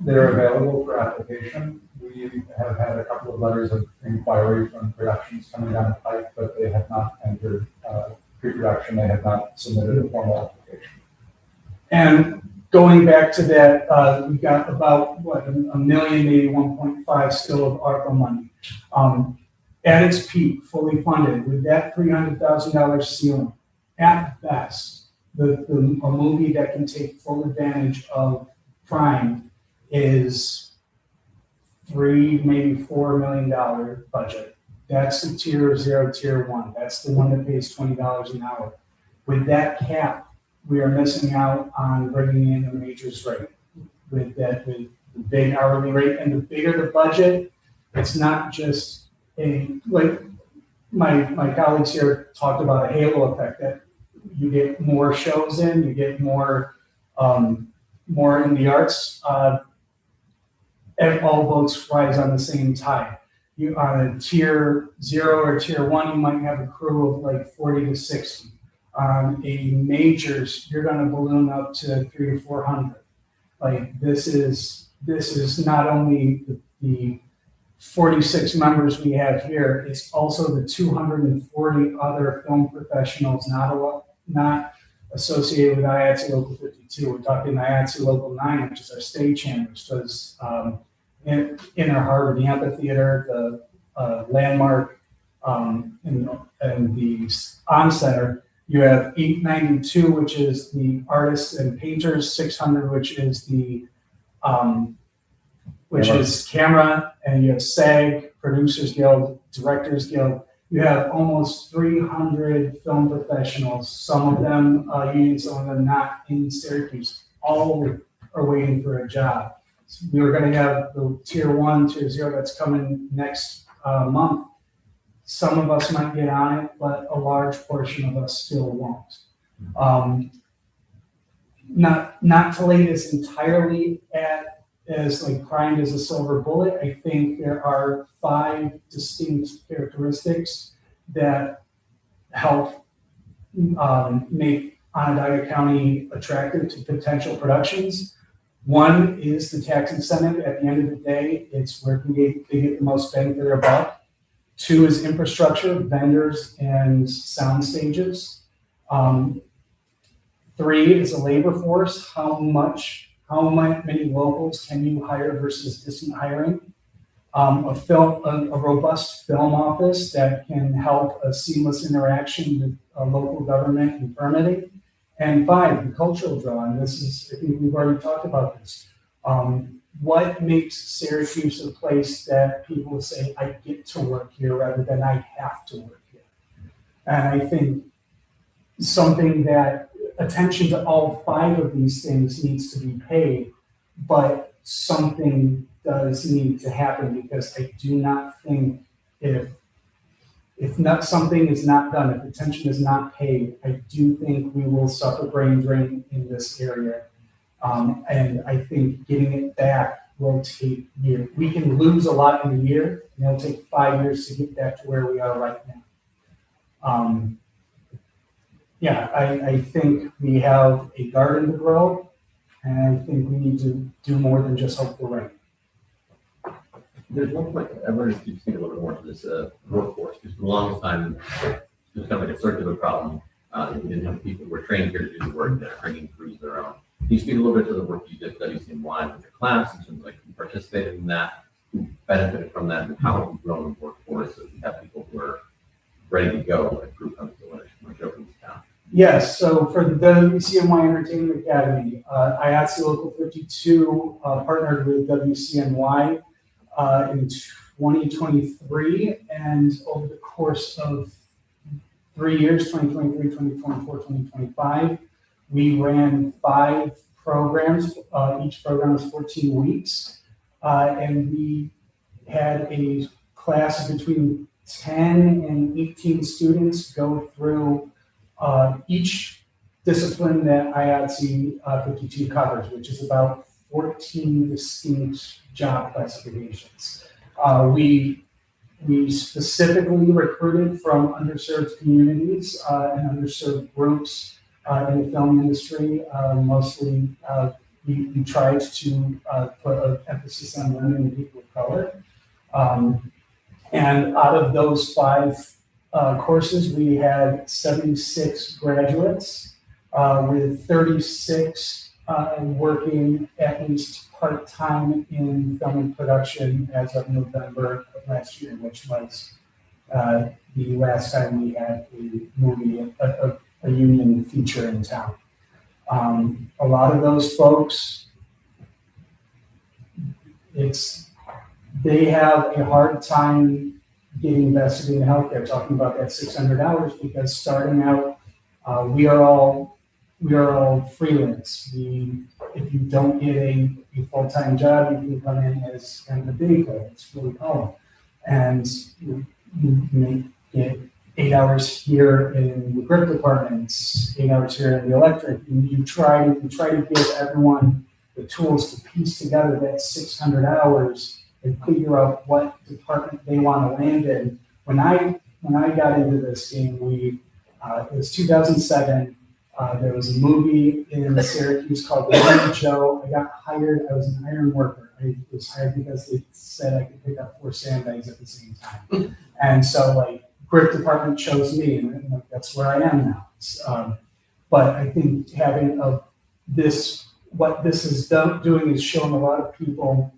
They're available for application. We have had a couple of letters of inquiry from productions coming down the pipe, but they have not entered pre-production. They have not submitted a formal application. And going back to that, we've got about, $1 million, maybe 1.5 still of ARPA money. At its peak, fully funded, with that $300,000 ceiling, at best, a movie that can take full advantage of Prime is $3, maybe $4 million budget. That's the tier 0, tier 1. That's the one that pays $20 an hour. With that cap, we are missing out on bringing in a majors rate with the big hourly rate, and the bigger the budget, it's not just like my colleagues here talked about a halo effect, that you get more shows in, you get more in the arts, and all boats rise on the same tide. You on a tier 0 or tier 1, you might have a crew of like 40 to 60. On a majors, you're going to balloon up to 300 to 400. Like this is not only the 46 members we have here, it's also the 240 other film professionals not associated with IATSE Local 52. We're talking IATSE Local 9, which is our stage hand, which does Inner Harbor, the amphitheater, the landmark, and the on center. You have 892, which is the artists and painters, 600, which is the is camera, and you have SAG, Producers Guild, Directors Guild. You have almost 300 film professionals, some of them union, some of them not, in Syracuse. All are waiting for a job. So we're going to have the tier 1, tier 0 that's coming next month. Some of us might get on it, but a large portion of us still won't. Not to lay this entirely as like primed as a silver bullet, I think there are 5 distinct characteristics that help make Onondaga County attractive to potential productions. One is the tax incentive. At the end of the day, it's where they get the most bang for their buck. 2 is infrastructure, vendors, and sound stages. 3 is a labor force. How many locals can you hire versus distant hiring? A robust film office that can help a seamless interaction with local government and permitting. And 5, the cultural draw. And I think we've already talked about this. What makes Syracuse a place that people say, I get to work here rather than I have to work here? And I think something that attention to all 5 of these things needs to be paid, but something does need to happen, because I do not think if something is not done, if attention is not paid, I do think we will suffer brain drain in this area. And I think getting it back will take years. We can lose a lot in a year, and it'll take 5 years to get back to where we are right now. I think we have a garden to grow, and I think we need to do more than just hope for rain. There's one point I wanted to speak a little bit more to this workforce, because for the longest time, it was kind of like a circular problem. We didn't have people who were trained here to do the work, that are bringing crews of their own. Can you speak a little bit to the work you did at WCNY with your class, in terms of like who participated in that, who benefited from that, and how you've grown the workforce so you have people who are ready to go when a group comes to when a show comes to town? Yes, so for the WCNY Entertainment Academy, IATSE Local 52 partnered with WCNY in 2023, and over the course of 3 years, 2023, 2024, 2025, we ran 5 programs. Each program was 14 weeks, and we had a class of between 10 and 18 students go through each discipline that IATSE 52 covers, which is about 14 distinct job classifications. We specifically recruited from underserved communities and underserved groups in the film industry. Mostly, we tried to put an emphasis on women and people of color. And out of those 5 courses, we had 76 graduates, with 36 working at least part-time in film and production as of November of last year, which was the last time we had a movie, a union feature in town. A lot of those folks, they have a hard time getting vested in healthcare, talking about that 600 hours, because starting out We are all freelance. If you don't get a full-time job, you can come in as kind of a day player. It's what we call them. And you may get 8 hours here in the grip departments, 8 hours here in the electric. And you try to give everyone the tools to piece together that 600 hours and figure out what department they want to land in. When I got into this game, it was 2007. There was a movie in Syracuse called The Morning Show. I got hired. I was an iron worker. I was hired because they said I could pick up 4 sandbags at the same time. And so, grip department chose me, and that's where I am now. But I think having what this is doing is showing a lot of people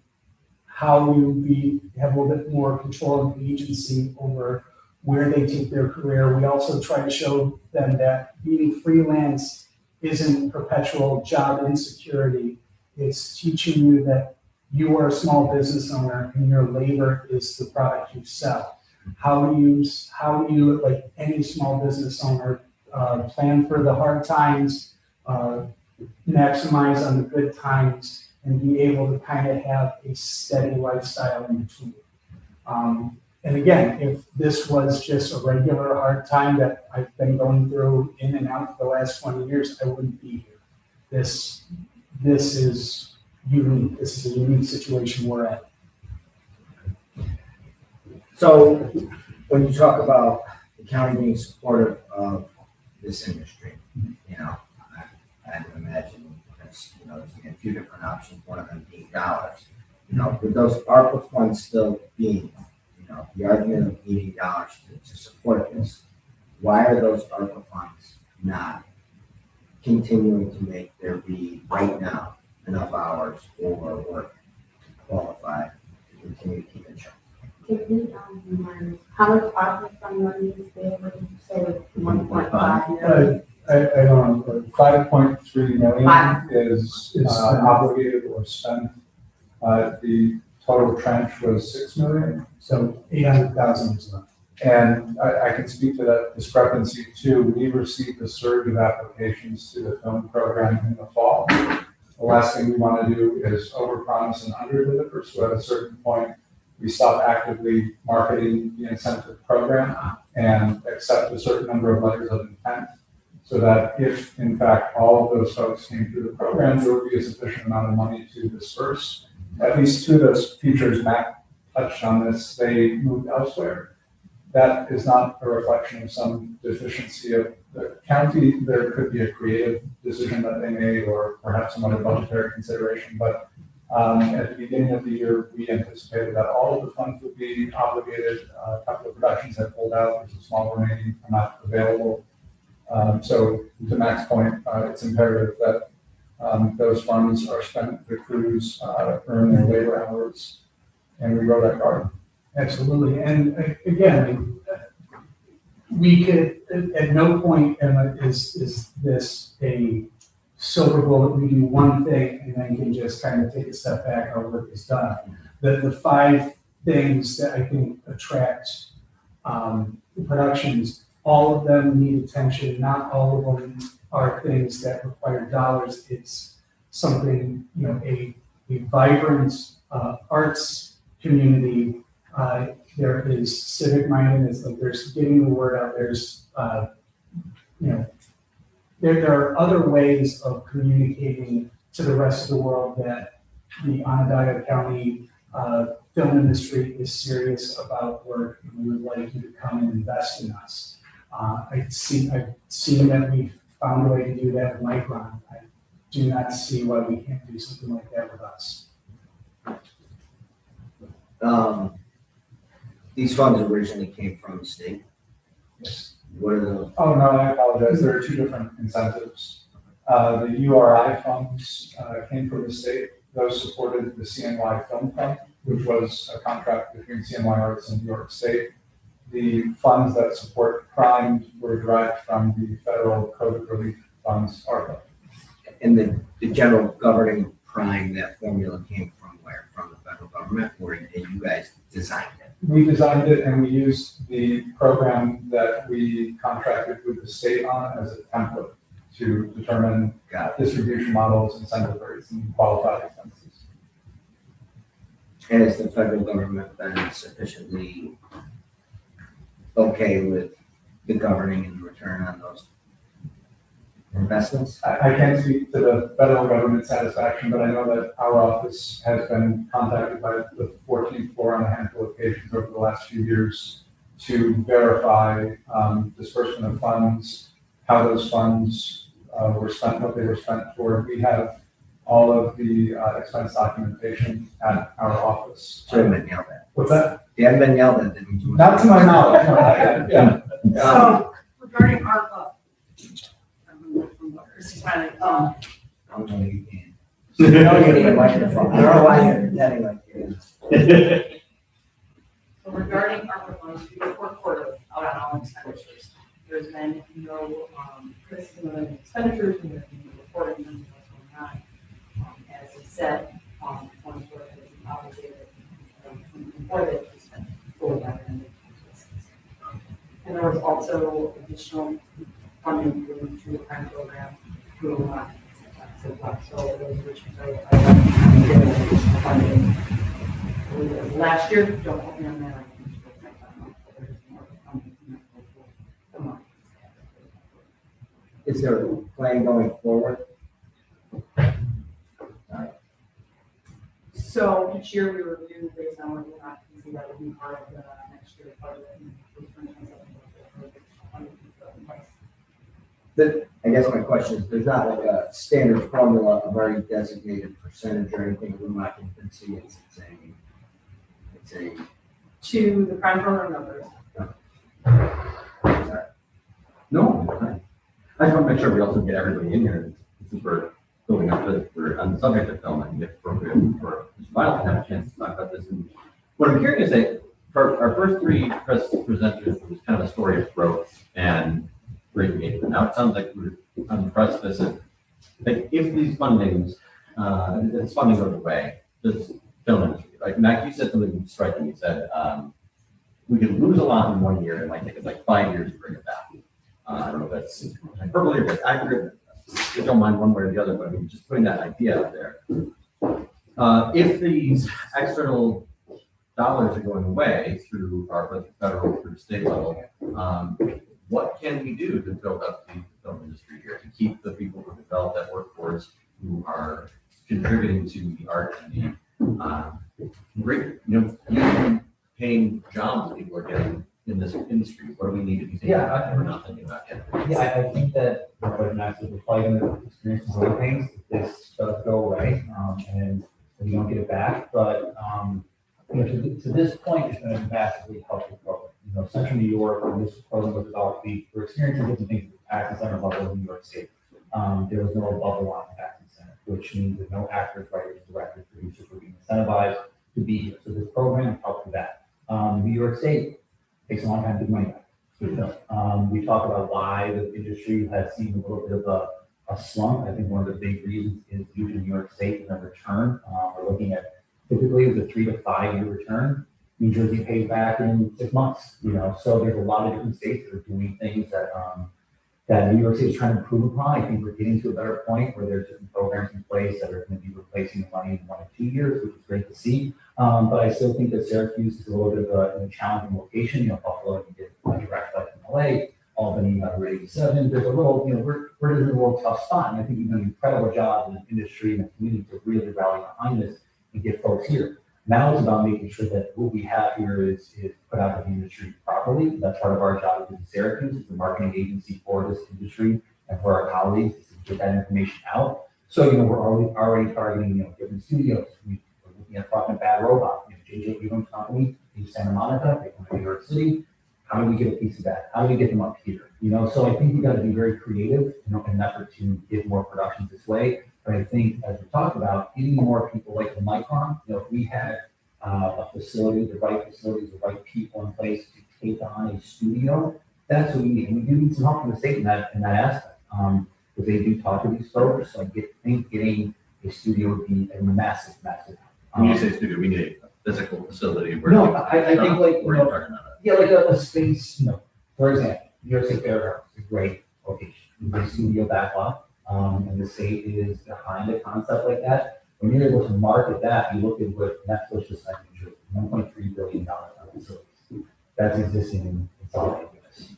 how you have a little bit more control and agency over where they take their career. We also try to show them that being freelance isn't perpetual job insecurity. It's teaching you that you are a small business owner and your labor is the product you sell. How do you, like any small business owner, plan for the hard times, maximize on the good times, and be able to kind of have a steady lifestyle in between. And again, if this was just a regular hard time that I've been going through in and out for the last 20 years, I wouldn't be here. This is unique. This is a unique situation we're at. So when you talk about the county being supportive of this industry, I would imagine there's a few different options, one of them being dollars. With those ARPA funds still being, the argument of needing dollars to support this, why are those ARPA funds not continuing to make there be right now enough hours for work to qualify to continue to keep insurance? How much ARPA fund money is there? What did you say? 1.5 million? I don't know, 5.3 million is obligated or spent. The total tranche was 6 million. So 800,000 is enough. And I can speak to that discrepancy too. We received a surge of applications to the film program in the fall. The last thing we want to do is overpromise and underdeliver. So at a certain point, we stop actively marketing the incentive program and accept a certain number of letters of intent, so that if in fact all of those folks came through the program, there would be a sufficient amount of money to disperse. At least 2 of those features, Matt touched on this, they moved elsewhere. That is not a reflection of some deficiency of the county. There could be a creative decision that they made or perhaps some other budgetary consideration. But at the beginning of the year, we anticipated that all of the funds would be obligated. A couple of productions had pulled out. There's a small remaining amount available. So to Mac's point, it's imperative that those funds are spent, the crews earn their labor hours, and we row that card. Absolutely. And again, we could, at no point is this a silver bullet. We do one thing and then can just kind of take a step back, our work is done. The 5 things that I think attract the productions, all of them need attention. Not all of them are things that require dollars. It's something, a vibrant arts community. There is civic mindedness, there's getting the word out. There's, there are other ways of communicating to the rest of the world that the Onondaga County film industry is serious about work, and we would like you to come and invest in us. I've seen that we've found a way to do that with Micron. I do not see why we can't do something like that with us. These funds originally came from the state. Yes. What are those? Oh, no, I apologize. There are 2 different incentives. The URI funds came from the state. Those supported the CNY Film Fund, which was a contract between CNY Arts and New York State. The funds that support crime were derived from the federal COVID relief funds, ARPA. And the general governing crime, that formula came from where? From the federal government, or you guys designed it? We designed it and we used the program that we contracted with the state on as a template to determine distribution models, incentive rates, and qualified expenses. And has the federal government been sufficiently okay with the governing and the return on those investments? I can't speak to the federal government satisfaction, but I know that our office has been contacted by the 14th floor on a handful of occasions over the last few years to verify disbursement of funds, how those funds were spent, what they were spent for. We have all of the expense documentation at our office. So you haven't been yelled at. What's that? You haven't been yelled at, didn't you? Not to my knowledge, no, not yet. Yeah. So regarding ARPA, this is kind of, I'm gonna you can. No, you need a microphone. I don't know why you're pretending like you. so regarding ARPA funds, we report quarterly out on all expenditures. There's been no criticism of any expenditures, and there's been no reporting on what's going on. As I said, funds were obligated, before they were spent fully by the end of 2026. And there was also additional funding through the prime program through so those which funding. Last year, don't hold me on that. Is there a plan going forward? So each year we review based on whether or not we see that would be part of the next year's budget. I guess my question is, there's not like a standard formula, a very designated percentage or anything of my occupancy. It's a. To the prime program numbers. No, I just want to make sure we also get everybody in here, since we're building up to, we're on the subject of film, and it's appropriate for Mr. Vital to have a chance to talk about this. And what I'm curious is, for our first three presenters, it was kind of a story of growth and great engagement. Now it sounds like we're on the precipice of, like, if these fundings, this funding goes away, this film industry, like Mac, you said something striking. You said we could lose a lot in 1 year. It might take us like 5 years to bring it back. I don't know if that's hyperbole or if that's accurate. I don't mind one way or the other, but I mean, just putting that idea out there. If these external dollars are going away through our federal, through state level, what can we do to build up the film industry here, to keep the people who develop that workforce, who are contributing to the art and the great, paying jobs people are getting in this industry? What do we need to be thinking about that we're not thinking about yet? Yeah, I think that what Max is probably going to experience some other things. This does go away, and we don't get it back. But to this point, it's going to massively help the program. Central New York, when this program was developed, we're experiencing different things with the tax incentive bubble in New York State. There was no bubble on the tax incentive, which means that no actors, writers, directors, producers were being incentivized to be here. So this program helped with that. New York State takes a long time to get money back. We talk about why the industry has seen a little bit of a slump. I think one of the big reasons is due to New York State and the return. We're looking at typically it was a 3 to 5 year return. New Jersey pays back in 6 months. So there's a lot of different states that are doing things that New York State is trying to improve upon. I think we're getting to a better point where there's different programs in place that are going to be replacing the money in 1 or 2 years, which is great to see. But I still think that Syracuse is a little bit of a challenging location. Buffalo, you get a direct flight from LA, Albany, Route 87. There's a little, we're in a little tough spot. And I think you've done an incredible job in the industry and the community to really rally behind this and get folks here. Now it's about making sure that what we have here is put out to the industry properly. That's part of our job in Syracuse, as the marketing agency for this industry and for our colleagues, is to get that information out. So, we're already targeting, different studios. We're looking at talking Bad Robot, JJ Abrams' company in Santa Monica, they come to New York City. How do we get a piece of that? How do we get them up here? So I think we got to be very creative, in an effort to get more productions this way. But I think, as we talked about, getting more people like the Micron, if we had a facility, the right facilities, the right people in place to take on a studio, that's what we need. And we do need some help from the state in that aspect. Because they do talk to these folks. So I think getting a studio would be a massive, massive. When you say studio, we need a physical facility where? No, I think like, you Where are you know, talking about? yeah, like a space, for example, New York State Fairgrounds is a great location. It's a studio backlot, and the state is behind a concept like that. When you're able to market that, you look at what Netflix just signed in $1.3 billion on facilities. That's existing in Salt Lake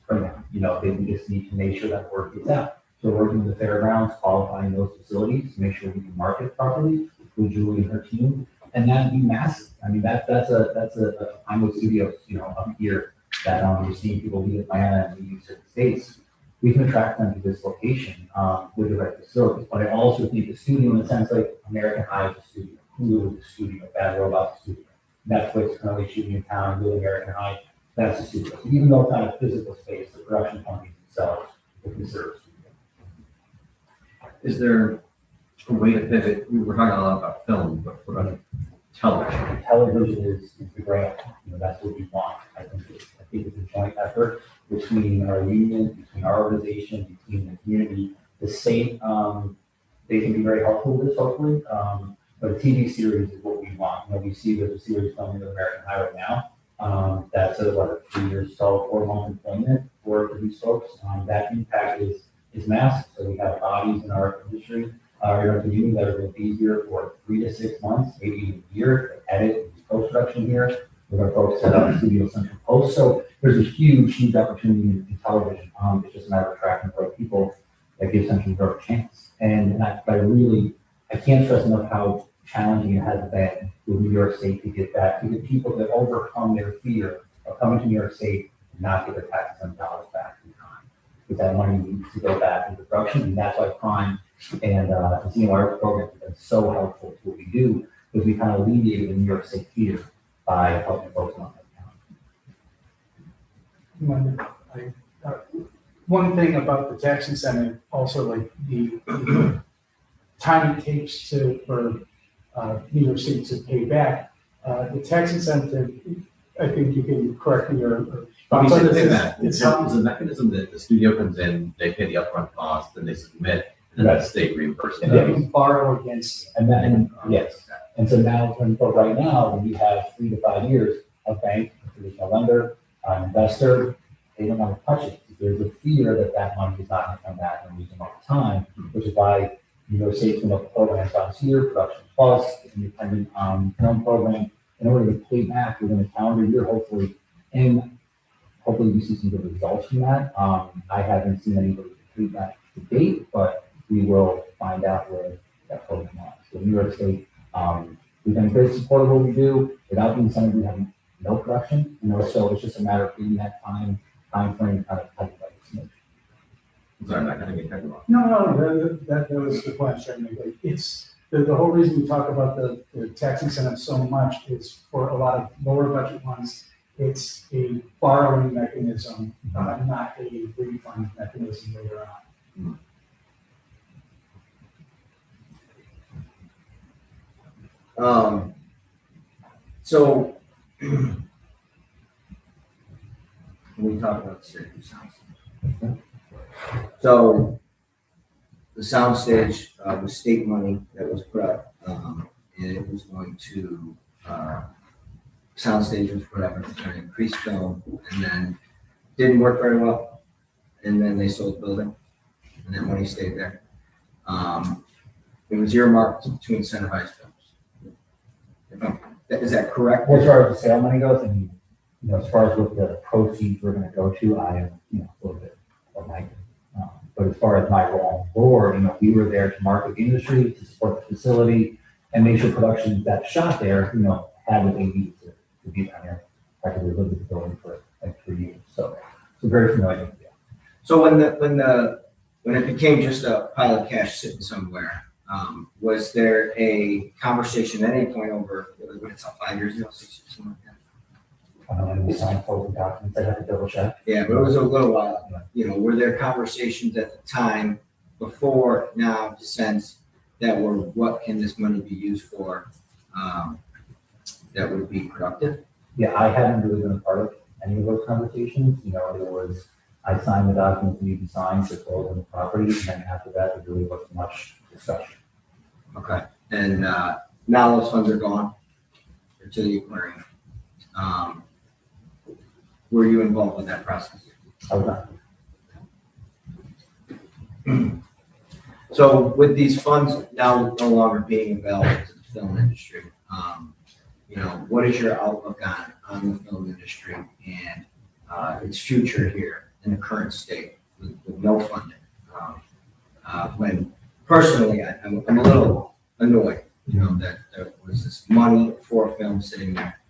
right now. We just need to make sure that work gets out. So we're working with the fairgrounds, qualifying those facilities to make sure we can market it properly with Julie and her team, and that'd be massive. I mean, that's a Pinewood Studios, up here that you're seeing people leave Atlanta and leave certain states. We can attract them to this location with the right facilities. But I also think the studio, in the sense like American High is a studio, Hulu is a studio, Bad Robot's a studio, Netflix currently shooting in town with American High, that's a studio. So even though it's not a physical space, the production companies themselves will consider a studio. Is there a way to pivot? We were talking a lot about film, but what about television? Television is the grant, that's what we want. I think it's a joint effort between our union, between our organization, between the community, the state. They can be very helpful with this, hopefully. But a TV series is what we want. We see there's a series coming with American High right now. That's a 3 years, 4-month employment for these folks. That impact is massive. So we have bodies in our industry, in our community that are going to be here for 3 to 6 months, maybe even a year, to edit post-production here. With our folks set up Studio Central Post. So there's a huge opportunity in television. It's just a matter of attracting the right people that give Central New York a chance. And I can't stress enough how challenging it has been with New York State to get that, to get people to overcome their fear of coming to New York State and not get their taxes and dollars back in time. Because that money needs to go back into production, and that's why Prime and the CNY program have been so helpful to what we do, because we kind of alleviated the New York State fear by helping folks on that account. One thing about the tax incentive, also like the time it takes for New York State to pay back, the tax incentive, I think you can correct me or. When you say pay back, It's it's a mechanism that the studio comes in, they pay the upfront cost, then they submit, and then the state reimburses and they them. can borrow against it. Yes. And so now, right now, when you have 3 to 5 years, a bank, a traditional lender, an investor, they don't want to touch it. There's a fear that money is not going to come back in a reasonable amount of time, which is why New York State's going to programs out here, Production Plus, independent film program, in order to pay back within a calendar year, hopefully. And hopefully we see some good results from that. I haven't seen anybody complete that to date, but we will find out where that program lies. So New York State, we've been very supportive of what we do. Without the incentive, we have no production, so it's just a matter of getting that time frame kind of tight by this nature. I'm sorry, I'm not gonna get technical. No, that was the point I was trying to make. Like, it's, the whole reason we talk about the tax incentive so much is for a lot of lower budget ones, it's a borrowing mechanism, not a refund mechanism later on. So when we talk about Syracuse soundstage, so the soundstage was state money that was put up, and it was going to soundstage was put up and trying to increase film, and then didn't work very well, and then they sold the building, and that money stayed there. It was earmarked to incentivize films. Is that correct? As far as the sale money goes, and as far as what the proceeds we're going to go to, I am a little bit of my. But as far as my role on board, we were there to market the industry, to support the facility, and make sure productions that shot there, had what they needed to be down here. Practically lived in the building for like 3 years, so very familiar with it. So when it became just a pile of cash sitting somewhere, was there a conversation at any point over, what it's 5 years ago, 6 years, something like that? And we signed closing documents. I have to double check. Yeah, but it was a little while. Were there conversations at the time, before now, since, that were, what can this money be used for, that would be productive? Yeah, I haven't really been a part of any of those conversations. I signed the documents we signed to close on the property, and then after that, there really wasn't much discussion. Okay, and now those funds are gone? to the aquarium. Were you involved with that process? I was not. So with these funds now no longer being available to the film industry, what is your outlook on the film industry and its future here in the current state with no funding? When personally, I'm a little annoyed, that there was this money for film sitting there.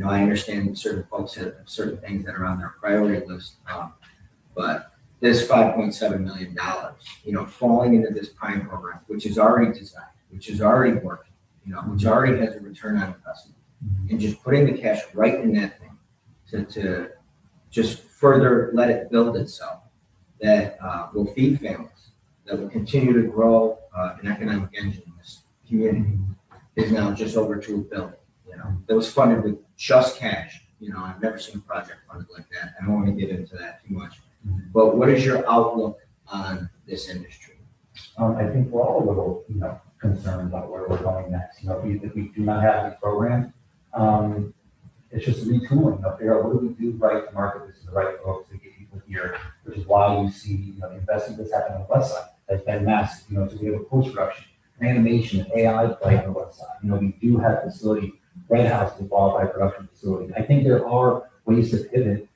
I understand certain folks have certain things that are on their priority list, but this $5.7 million, falling into this prime program, which is already designed, which is already working, which already has a return on investment, and just putting the cash right in that thing to just further let it build itself, that will feed families, that will continue to grow an economic engine in this community, is now just over $2 billion. That was funded with just cash. I've never seen a project funded like that. I don't want to get into that too much. But what is your outlook on this industry? I think we're all a little, concerned about where we're going next. If we do not have these programs, it's just retooling. Figure out what do we do right to market this to the right folks to get people here, which is why you see, the investment that's happening on the west side has been massive. So we have a post-production, animation, and AI play on the west side. We do have facility. Red House is a qualified production facility. I think there are ways to pivot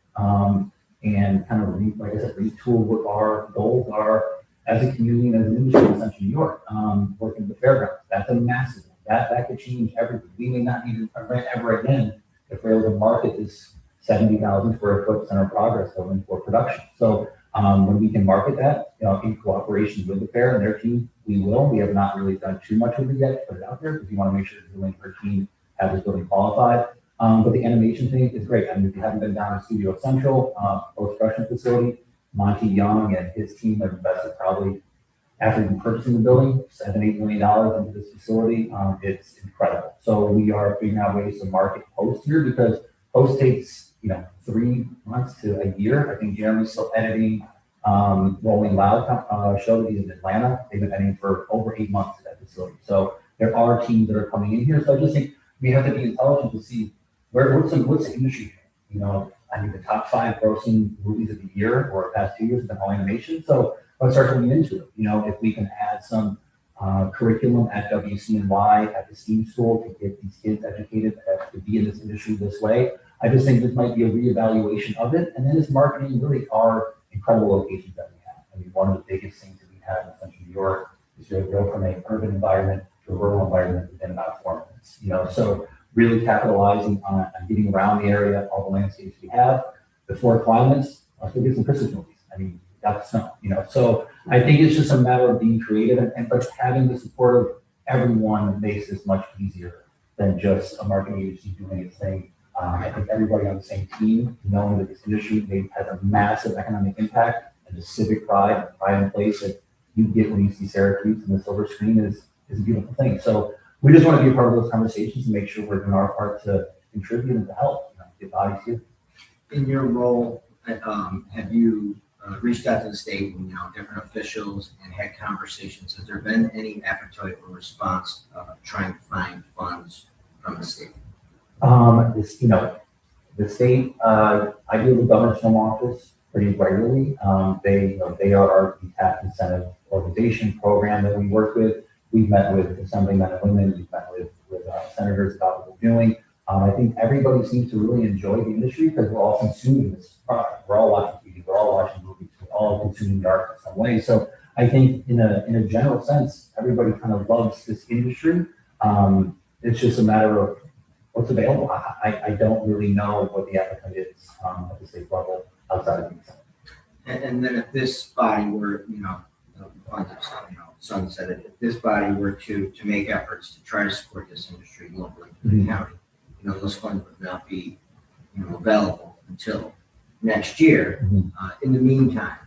and kind of, retool what our goals are as a community and as an industry in Central New York. Working with the fairgrounds, that's a massive one. That could change everything. We may not need to rent ever again if we're able to market this 70,000 square foot center progress building for production. So when we can market that, in cooperation with the fair and their team, we will. We have not really done too much with it yet to put it out there because we want to make sure that Julie and her team have this building qualified. But the animation thing is great. If you haven't been down to Studio Central, post-production facility, Monty Young and his team have invested probably, after purchasing the building, $7-8 million into this facility. It's incredible. So we are figuring out ways to market post here because post takes, 3 months to a year. I think Jeremy's still editing Rolling Loud show that he's in Atlanta. They've been editing for over 8 months at that facility. So there are teams that are coming in here. So I just think we have to be intelligent to see what's the industry doing. I think the top 5 grossing movies of the year or past 2 years have been all animation. So let's start looking into it. If we can add some curriculum at WCNY at the STEAM school to get these kids educated to be in this industry this way, I just think this might be a reevaluation of it. And then it's marketing really our incredible locations that we have. One of the biggest things that we have in Central New York is to go from an urban environment to a rural environment within about 4 minutes. So really capitalizing on getting around the area, all the landscapes we have, the 4 climates, let's go get some Christmas movies. That's snow, So I think it's just a matter of being creative but having the support of everyone makes this much easier than just a marketing agency doing its thing. I think everybody on the same team, knowing that this industry has a massive economic impact and the civic pride in place that you get when you see Syracuse and the silver screen is a beautiful thing. So we just want to be a part of those conversations and make sure we're doing our part to contribute and to help get bodies here. In your role, have you reached out to the state and different officials and had conversations? Has there been any appetite or response trying to find funds from the state? The state, I deal with the governor's home office pretty regularly. They are our tax incentive organization program that we work with. We've met with assemblymen and women. We've met with senators about what we're doing. I think everybody seems to really enjoy the industry because we're all consuming this product. We're all watching TV. We're all watching movies. We're all consuming the art in some way. So I think in a general sense, everybody kind of loves this industry. It's just a matter of what's available. I don't really know what the appetite is at the state level outside of these. And then if this body were, sunsetted, if this body were to make efforts to try to support this industry locally in the county, those funds would not be, available until next year. In the meantime,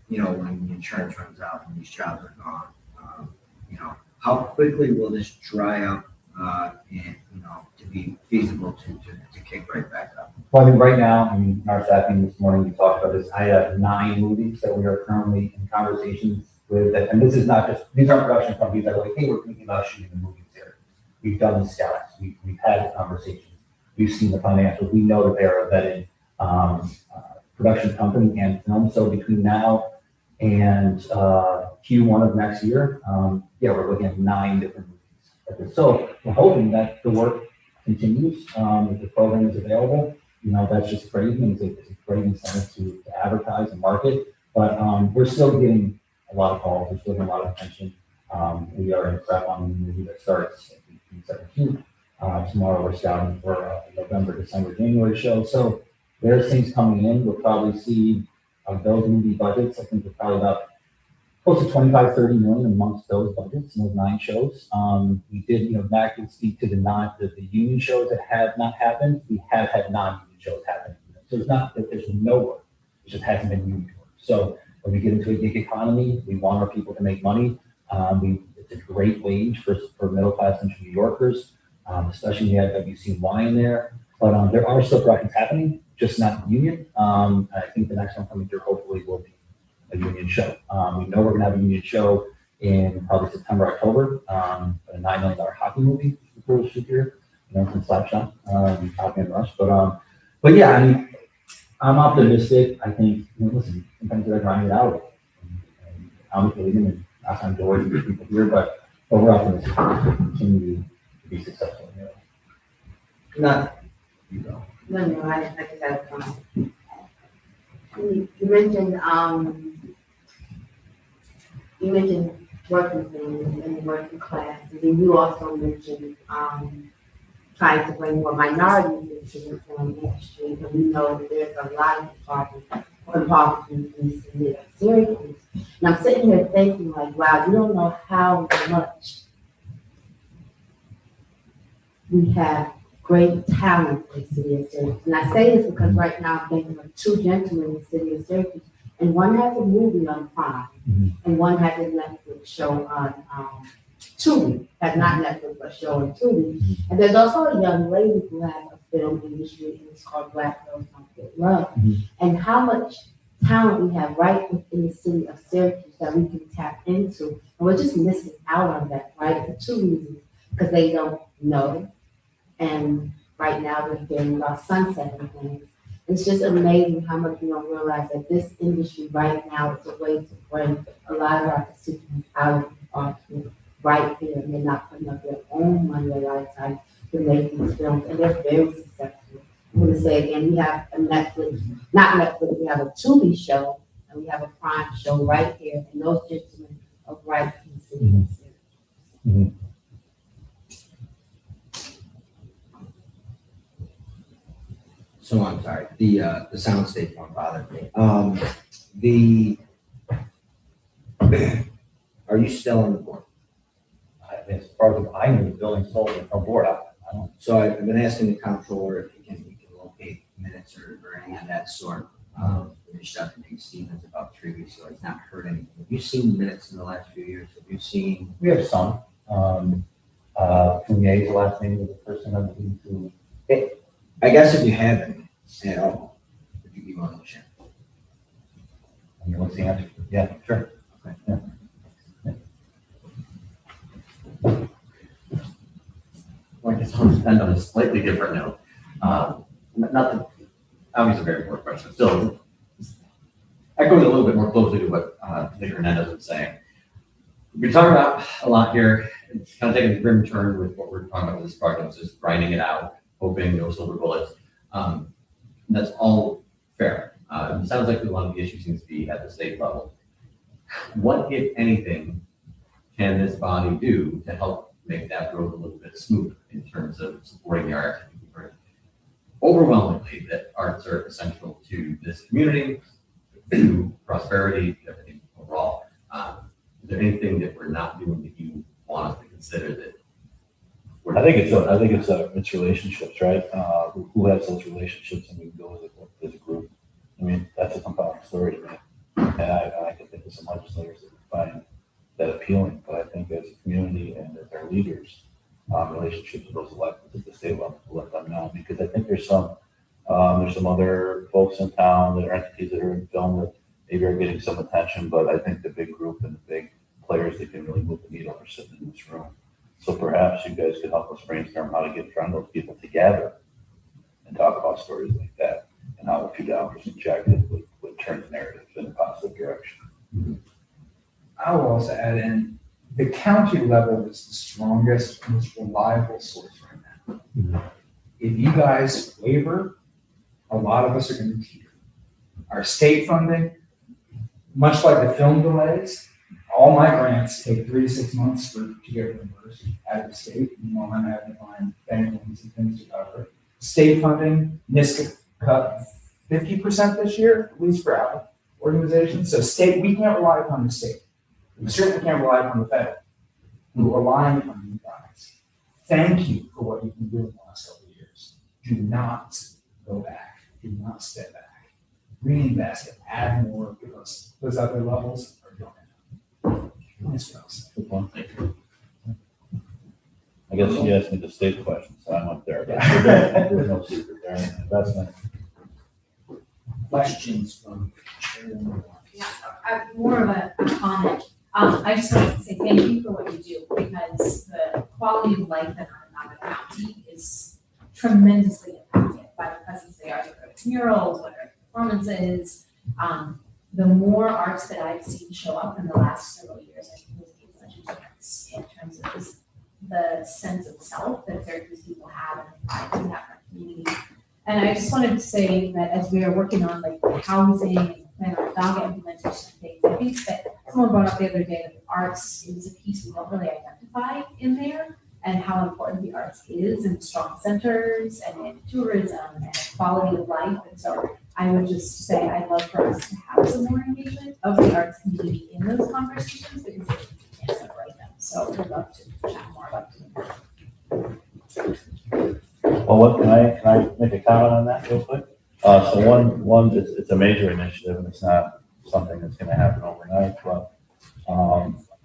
when the insurance runs out and these jobs are gone, how quickly will this dry up and, to be feasible to kick right back up? Well, right now, in our staff meeting this morning, we talked about this. I have 9 movies that we are currently in conversations with, and this is not just, these aren't production companies that are like, hey, we're thinking about shooting the movies here. we've done the scouts, we've had the conversations, we've seen the financials, we know that they're a vetted production company and film. So between now and Q1 of next year, we're looking at 9 different movies. So we're hoping that the work continues, if the program is available. That's just great, and it's a great incentive to advertise and market. But we're still getting a lot of calls, we're still getting a lot of attention. We are in prep on a movie that starts June 17th. Tomorrow we're scouting for a November, December, January show. So there's things coming in. We'll probably see those movie budgets. I think we're probably about close to 25, 30 million amongst those budgets and those 9 shows. We did, Matt can speak to the union shows that have not happened. We have had non-union shows happen. So it's not that there's no work, it just hasn't been union work. So when we get into a gig economy, we want our people to make money. It's a great wage for middle-class Central New Yorkers, especially when you have WCY in there. But there are still productions happening, just not union. I think the next one coming through hopefully will be a union show. We know we're going to have a union show in probably September, October, a $9 million hockey movie we'll shoot here, from Slapshot, Hockey and Rush. But yeah, I mean, I'm optimistic. I think, listen, sometimes you got to grind it out. And I'm believing and knock on doors and get people here, but we're optimistic that we'll continue to be successful here. Not, No, I just had a comment. You mentioned working families and working class, and then you also mentioned, trying to bring more minorities into the film industry, and we know that there's a lot of involvement in the city of Syracuse. And I'm sitting here thinking like, wow, you don't know how much we have great talent in the city of Syracuse. And I say this because right now I'm thinking of 2 gentlemen in the city of Syracuse, and one has a movie on Prime, and one has a Netflix show on Tubi. Has not Netflix, but show on Tubi. And there's also a young lady who has a film industry, and it's called Black Girls Don't Get Love. And how much talent we have right within the city of Syracuse that we can tap into. And we're just missing out on that, right? For 2 reasons. Because they don't know. And right now we're hearing about sunsetting things. It's just amazing how much we don't realize that this industry right now is a way to bring a lot of our constituents out of the arts right here. And they're not putting up their own money a lot of times to make these films, and they're very successful. I'm going to say again, we have a not Netflix, we have a Tubi show, and we have a Prime show right here, and those gentlemen are right in the city of Syracuse. so I'm sorry, the soundstage won't bother me. Are you still on the board? As far as I know, the building sold on board. I don't. So I've been asking the comptroller if he can locate minutes or any of that sort. We reached out to Nate Stevens about 3 weeks ago. He's not heard anything. Have you seen minutes in the last few years? Have you seen? We have some. Fournier is the last name of the person I'm looking to. I guess if you haven't at all, would you be willing to share? I mean, what's the answer? Yeah, sure. Okay. Yeah. Well, I guess I'll just end on a slightly different note. Not that, obviously a very important question, still echoing a little bit more closely to what Nick Hernandez was saying. We've been talking about a lot here. It's kind of taking a grim turn with what we're talking about with this project, just grinding it out, hoping no silver bullets. That's all fair. It sounds like a lot of the issue seems to be at the state level. What, if anything, can this body do to help make that road a little bit smoother in terms of supporting the arts? Overwhelmingly, that arts are essential to this community, to prosperity, everything overall. Is there anything that we're not doing that you want us to consider that? I think it's relationships, right? Who has those relationships, and we go as a group. I mean, that's a compelling story to me, and I can think of some legislators that would find that appealing. But I think as a community and as our leaders, relationships with those elected at the state level, to let them know, because I think there's some other folks in town that are entities that are in film that maybe are getting some attention, but I think the big group and the big players that can really move the needle are sitting in this room. So perhaps you guys could help us brainstorm how to get in front of those people together and talk about stories like that, and how a few dollars injected would turn the narrative in a positive direction. I will also add in, the county level is the strongest, most reliable source right now. If you guys waver, a lot of us are going to teeter. Our state funding, much like the film delays, all my grants take 3 to 6 months to get reimbursed out of the state. I'm having to find bank loans and things to cover. State funding, NISCA cut 50% this year, at least for our organizations. So state, we can't rely upon the state. We certainly can't rely upon the federal. We're relying on you guys. Thank you for what you've been doing the last couple of years. Do not go back. Do not step back. Reinvest and add more, because those other levels are going. That's what I'll say. Good one. I guess you asked me the state question, so I went there. But there's no secret there. Investment. Questions from? Yeah, more of a comment. I just wanted to say thank you for what you do, because the quality of life in Onondaga County is tremendously impacted by the presence of the arts, whether it's murals, whether it's performances. The more arts that I've seen show up in the last several years, I think has made such a difference in terms of just the sense of self that Syracuse people have and the pride we have in our community. And I just wanted to say that as we are working on like the housing and Onondaga implementation things, I think that someone brought up the other day that the arts is a piece we don't really identify in there, and how important the arts is in strong centers and in tourism and quality of life. And so I would just say I'd love for us to have some more engagement of the arts community in those conversations, because we can't separate them. So I'd love to chat more about it. Well, what can I make a comment on that real quick? So one, it's a major initiative, and it's not something that's going to happen overnight. But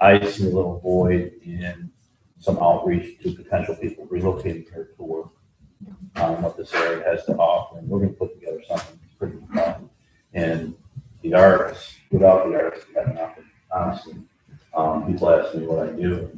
I see a little void in some outreach to potential people relocating here to work. What this area has to offer, and we're going to put together something pretty fun. And the arts, without the arts, we got nothing. Honestly, people ask me what I do.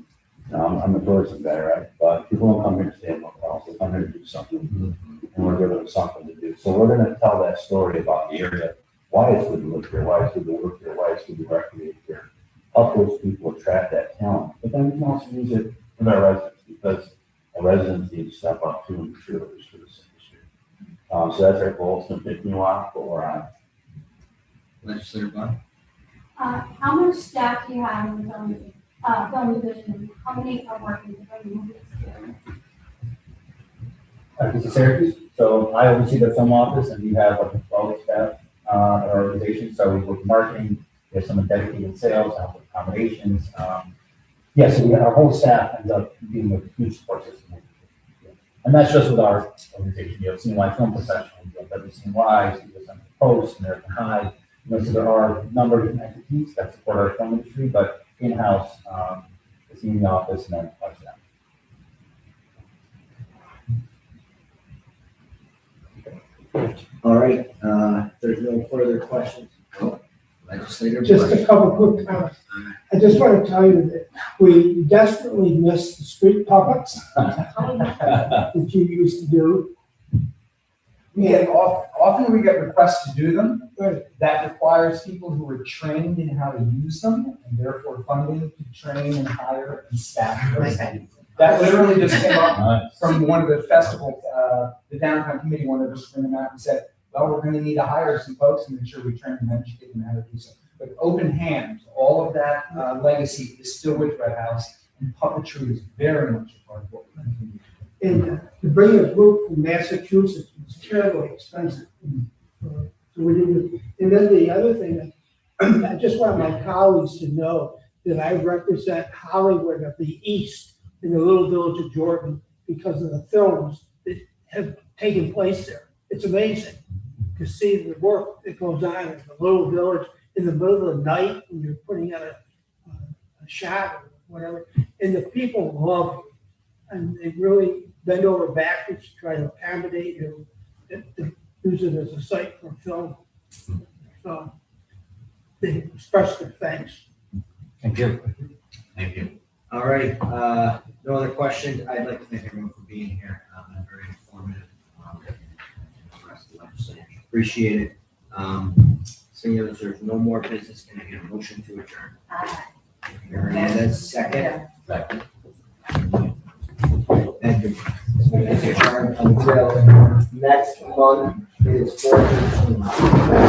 I'm a tourism guy, right? But people don't come here to stay in hotels. They come here to do something, and we're giving them something to do. So we're going to tell that story about the area, why it's good to live here, why it's good to work here, why it's good to recreate here. Help those people attract that talent, but then we can also use it with our residents, because our residents need to step up too and contributors to this industry. So that's our goal. It's going to take me a while, but we're on it. Legislator Bond? How much staff do you have in the film division? How many are working for the movies? This is Syracuse, so I oversee the film office, and we have like 12 staff at our organization. So we work with marketing, we have some dedicated sales, help with accommodations. So our whole staff ends up being a huge support system. And that's just with our organization. You have CNY Film Professionals, you have WCNY, you have Post, American High. So there are a number of different entities that support our film industry, but in-house, it's in the office and then our staff. All right, there's no further questions. Legislator Just Bond? a couple quick comments. I just want to tell you that we desperately miss the street puppets that you used to do. We get often we get requests to do them. Right. That requires people who are trained in how to use them, and therefore funding to train and hire and staff those things. That literally just came up from one of the festivals, the downtown committee wanted us to bring them out and said, well, we're going to need to hire some folks and make sure we train them and educate them how to do so. But open hands, all of that legacy is still with Red House, and puppetry is very much a part of what we're going to do. And to bring a group from Massachusetts was terribly expensive. So we didn't. And then the other thing, I just want my colleagues to know that I represent Hollywood of the East in the little village of Jordan because of the films that have taken place there. It's amazing to see the work that goes on in the little village in the middle of the night when you're putting out a shot or whatever. And the people love it. And they really bend over backwards to try to accommodate you, to use it as a site for film. So they express their thanks. Thank you. Thank you. All right, no other questions. I'd like to thank everyone for being here. Very informative. The rest of the legislature. Appreciate it. Seeing as there's no more business, can I get a motion to adjourn? Hernandez, second. Second. Thank you. This is adjourned until next month. It is 4:18.